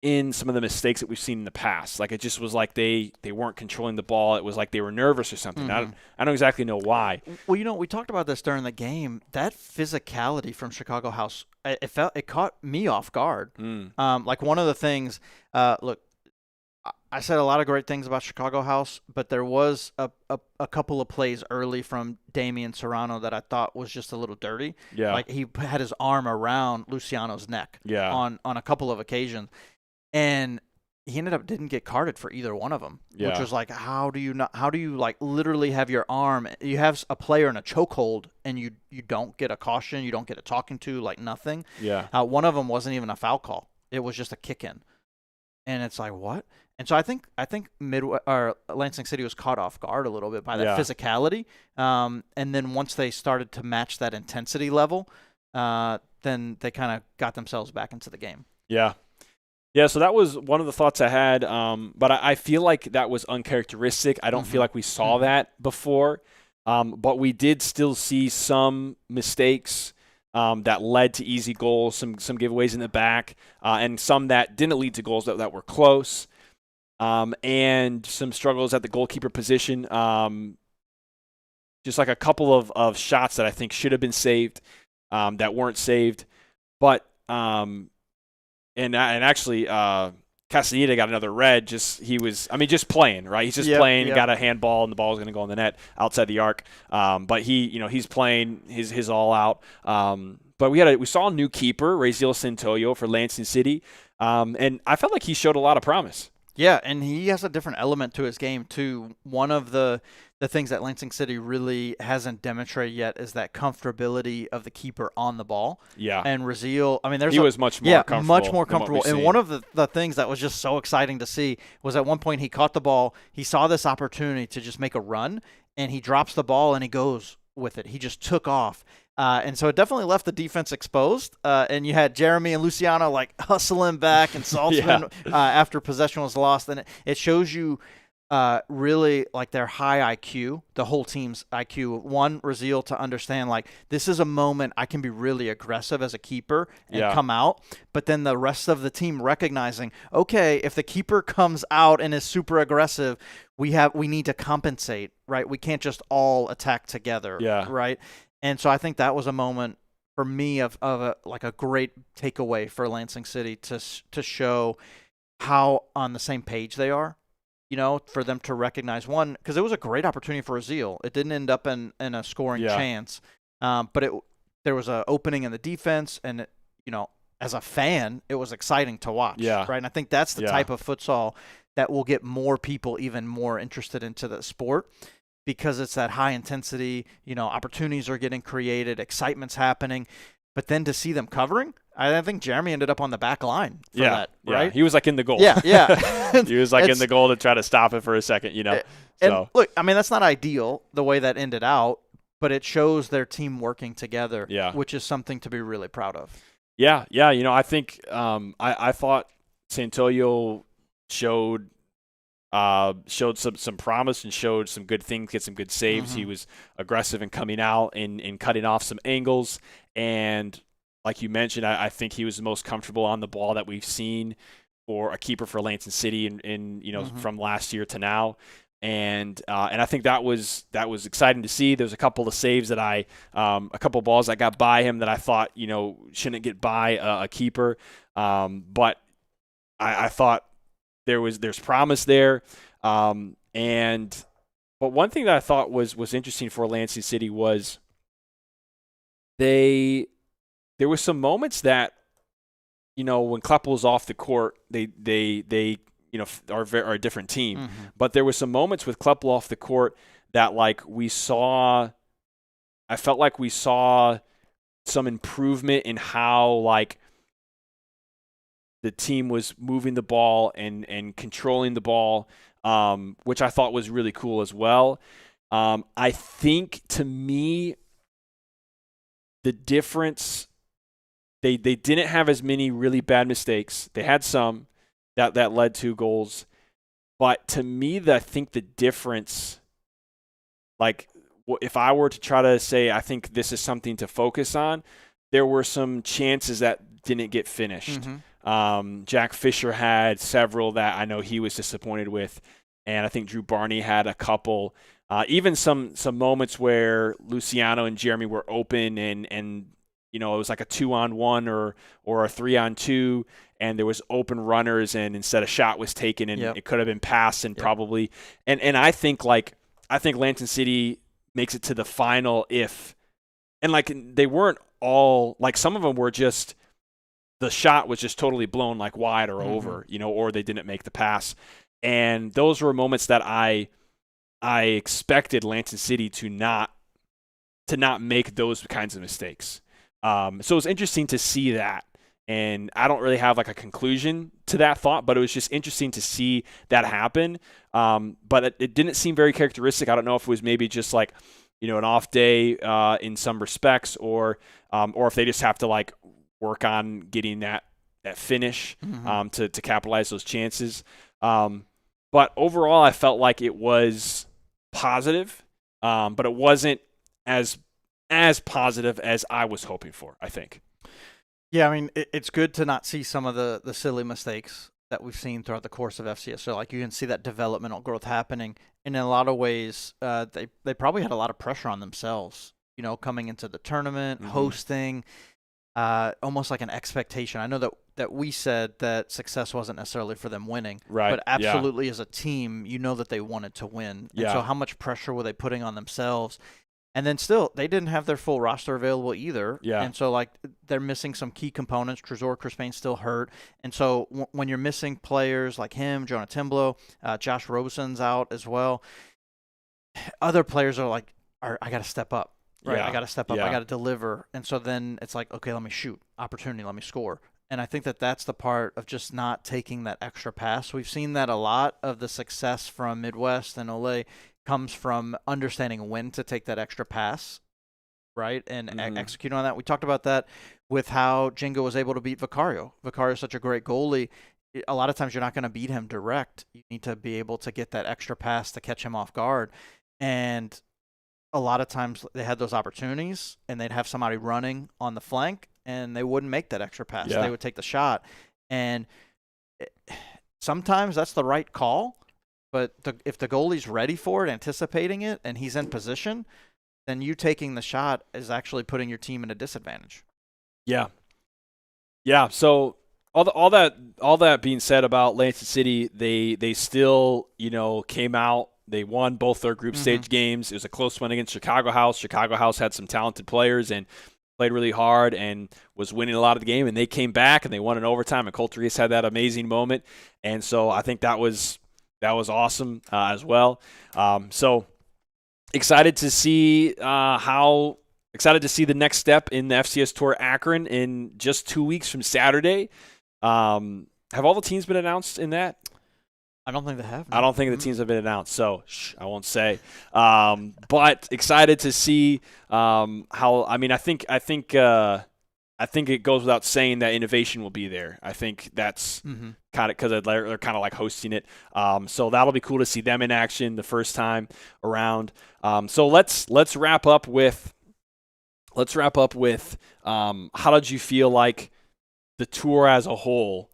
in some of the mistakes that we've seen in the past. Like, it just was like they weren't controlling the ball. It was like they were nervous or something. I don't exactly know why. Well, we talked about this during the game. That physicality from Chicago House, it caught me off guard. Like one of the things, look, I said a lot of great things about Chicago House, but there was a couple of plays early from Damian Serrano that I thought was just a little dirty. Yeah. Like he had his arm around Luciano's neck on a couple of occasions. And he didn't get carded for either one of them, which was like, how do you like literally have your arm, you have a player in a chokehold and you don't get a caution, you don't get a talking to, like nothing. Yeah. One of them wasn't even a foul call. It was just a kick in. And it's like, what? And so I think Lansing City was caught off guard a little bit by that physicality. And then once they started to match that intensity level, then they kind of got themselves back into the game. Yeah. Yeah, so that was one of the thoughts I had, but I feel like that was uncharacteristic. I don't feel like we saw that before, but we did still see some mistakes that led to easy goals, some giveaways in the back, and some that didn't lead to goals that were close, and some struggles at the goalkeeper position. Just like a couple of shots that I think should have been saved that weren't saved, but and actually Castaneda got another red. Just playing, right? He's just playing. Got a handball, and the ball is going to go in the net outside the arc. But he's playing his all out. But we saw a new keeper, Raziel Santoyo, for Lansing City, and I felt like he showed a lot of promise. Yeah, and he has a different element to his game too. One of the things that Lansing City really hasn't demonstrated yet is that comfortability of the keeper on the ball. Yeah. And Raziel, he was much more comfortable. Much more comfortable. And one of the things that was just so exciting to see was at one point he caught the ball, he saw this opportunity to just make a run, and he drops the ball and he goes with it. He just took off. And so it definitely left the defense exposed. And you had Jeremy and Luciano like hustling back and Saltzman after possession was lost. And it shows you really like their high IQ, the whole team's IQ. One, Raziel, to understand like this is a moment I can be really aggressive as a keeper and come out. But then the rest of the team recognizing, okay, if the keeper comes out and is super aggressive, we need to compensate, right? We can't just all attack together, right? And so I think that was a moment for me of a great takeaway for Lansing City to show how on the same page they are, for them to recognize one, because it was a great opportunity for Raziel. It didn't end up in a scoring chance, but there was an opening in the defense, and as a fan, it was exciting to watch, right? And I think that's the type of futsal that will get more people even more interested into the sport. Because it's that high intensity, opportunities are getting created, excitement's happening. But then to see them covering, I think Jeremy ended up on the back line for that, right? He was like in the goal. Yeah. He was like in the goal to try to stop it for a second, And look, I mean, that's not ideal the way that ended out, but it shows their team working together, which is something to be really proud of. Yeah. I think I thought Santoyo showed some promise and showed some good things, get some good saves. He was aggressive in coming out and cutting off some angles. And like you mentioned, I think he was the most comfortable on the ball that we've seen for a keeper for Lansing City in from last year to now. And I think that was exciting to see. There's a couple of saves that a couple of balls that got by him that I thought, shouldn't get by a keeper. But I thought there's promise there. But one thing that I thought was interesting for Lansing City was there were some moments that, when Kleppel was off the court, they are a different team. But there were some moments with Kleppel off the court that I felt like we saw some improvement in how like the team was moving the ball and controlling the ball, which I thought was really cool as well. I think to me, the difference, they didn't have as many really bad mistakes. They had some that led to goals. But to me, I think the difference, like if I were to try to say I think this is something to focus on, there were some chances that didn't get finished. Jack Fisher had several that I know he was disappointed with, and I think Drew Barney had a couple. Even some moments where Luciano and Jeremy were open and it was like a 2-on-1 or a 3-on-2, and there was open runners, and instead a shot was taken, and it could have been passed, and probably and I think Lansing City makes it to the final they weren't all like, some of them were just the shot was just totally blown like wide or over, or they didn't make the pass, and those were moments that I expected Lansing City to not make those kinds of mistakes. So it was interesting to see that. And I don't really have like a conclusion to that thought, but it was just interesting to see that happen. But it didn't seem very characteristic. I don't know if it was maybe just like, an off day in some respects, or if they just have to like work on getting that finish to capitalize those chances. But overall, I felt like it was positive, but it wasn't as positive as I was hoping for, I think. Yeah, I mean, it's good to not see some of the silly mistakes that we've seen throughout the course of FCS. So, like, you can see that developmental growth happening. And in a lot of ways, they probably had a lot of pressure on themselves, coming into the tournament, hosting, almost like an expectation. I know that we said that success wasn't necessarily for them winning. Right. But absolutely as a team, that they wanted to win. And so how much pressure were they putting on themselves? And then still, they didn't have their full roster available either. Yeah. And so, like, they're missing some key components. Trezor Crispain's still hurt. And so when you're missing players like him, Jonah Timblow, Josh Robeson's out as well, other players are like, I got to step up. Right? Yeah. I got to step up. Yeah. I got to deliver. And so then it's like, okay, let me shoot. Opportunity, let me score. And I think that's the part of just not taking that extra pass. We've seen that a lot of the success from Midwest and Ole comes from understanding when to take that extra pass, right, and execute on that. We talked about that with how Jingo was able to beat Vicario. Vicario is such a great goalie. A lot of times you're not going to beat him direct. You need to be able to get that extra pass to catch him off guard. And a lot of times they had those opportunities, and they'd have somebody running on the flank, and they wouldn't make that extra pass. Yeah. They would take the shot. And sometimes that's the right call. But if the goalie's ready for it, anticipating it, and he's in position, then you taking the shot is actually putting your team in a disadvantage. Yeah. Yeah. So all that being said about Lansing City, they still came out. They won both their group stage games. It was a close one against Chicago House. Chicago House had some talented players and played really hard and was winning a lot of the game. And they came back and they won in overtime. And Colter East had that amazing moment. And so I think that was awesome as well. So excited to see the next step in the FCS Tour Akron in just 2 weeks from Saturday. Have all the teams been announced in that? I don't think they have. I don't think the teams have been announced, so I won't say. But excited to see how. I mean, I think it goes without saying that innovation will be there. I think that's kind of because they're kind of like hosting it. So that'll be cool to see them in action the first time around. So let's wrap up with how did you feel like the tour as a whole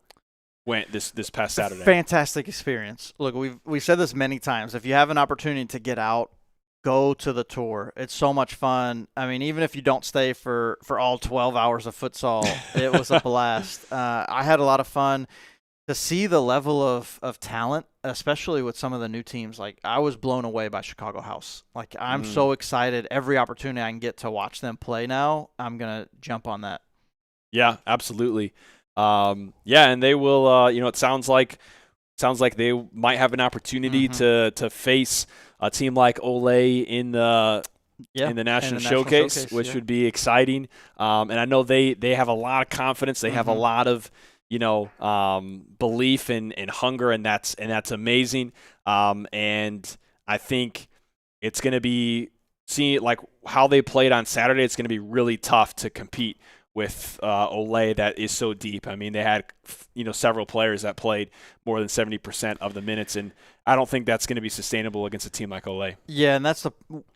went this past Saturday? Fantastic experience. Look, we've said this many times. If you have an opportunity to get out, go to the tour. It's so much fun. I mean, even if you don't stay for all 12 hours of futsal, it was a blast. I had a lot of fun to see the level of talent, especially with some of the new teams. Like, I was blown away by Chicago House. Like, I'm so excited. Every opportunity I can get to watch them play now, I'm going to jump on that. Yeah, absolutely. And they will, it sounds like they might have an opportunity to face a team like Ole in the in the National National Showcase, which yeah. would be exciting. And I know they have a lot of confidence. They have a lot of belief and hunger, and that's amazing. And I think it's going to be seeing like how they played on Saturday. It's going to be really tough to compete with Olay that is so deep. I mean, they had several players that played more than 70% of the minutes, and I don't think that's going to be sustainable against a team like Olay. Yeah, and that's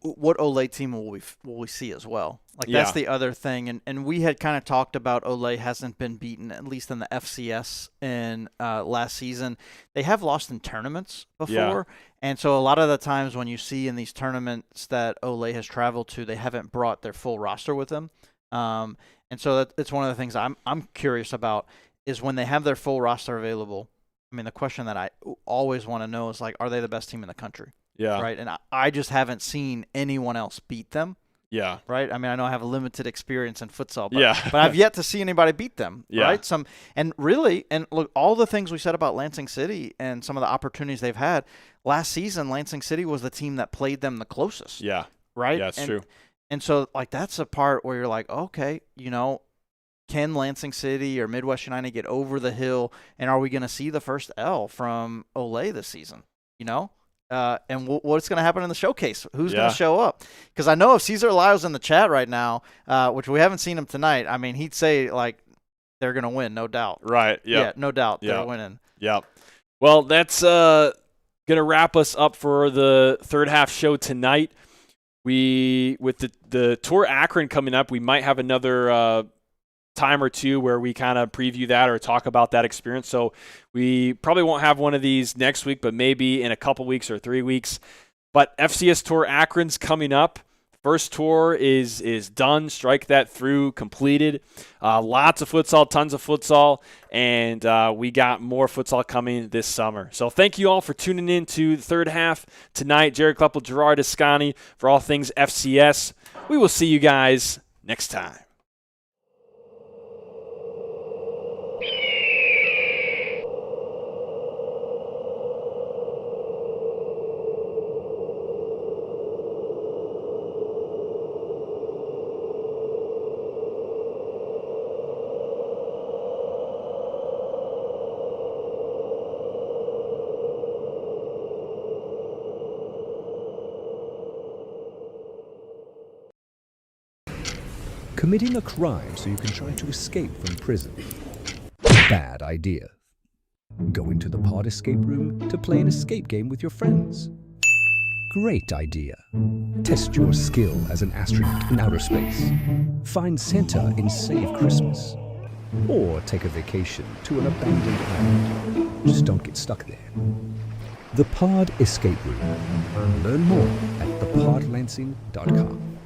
what Olay team will we see as well. Like that's the other thing, and we had kind of talked about Olay hasn't been beaten, at least in the FCS in last season. They have lost in tournaments before, and so a lot of the times when you see in these tournaments that Olay has traveled to, they haven't brought their full roster with them. And so it's one of the things I'm curious about is when they have their full roster available. I mean, the question that I always want to know is like, are they the best team in the country? Yeah. Right. And I just haven't seen anyone else beat them. Yeah. Right. I mean, I know I have a limited experience in futsal, but but I've yet to see anybody beat them. Yeah. Right. And look, all the things we said about Lansing City and some of the opportunities they've had last season, Lansing City was the team that played them the closest. Yeah. Right. Yeah, it's true. And so, like, that's a part where you're like, okay, can Lansing City or Midwest United get over the hill, and are we going to see the first L from Olay this season? And what's going to happen in the showcase? Who's going to show up? Because I know if Cesar Lyle's in the chat right now, which we haven't seen him tonight, I mean, he'd say, like, they're going to win, no doubt. Right, yeah. No doubt they're winning. Yeah. Well, that's going to wrap us up for the third half show tonight. With the Tour Akron coming up, we might have another time or two where we kind of preview that or talk about that experience. So we probably won't have one of these next week, but maybe in a couple weeks or 3 weeks. But FCS Tour Akron's coming up. First tour is done. Strike that through, completed. Lots of futsal, tons of futsal, and we got more futsal coming this summer. So thank you all for tuning in to the third half tonight. Jared Kleppel, Gerard Ascani for all things FCS. We will see you guys next time. Committing a crime so you can try to escape from prison. Bad idea. Going to the pod escape room to play an escape game with your friends. Great idea. Test your skill as an astronaut in outer space. Find Santa in Save Christmas. Or take a vacation to an abandoned island. Just don't get stuck there. The Pod Escape Room. Learn more at thepodlansing.com.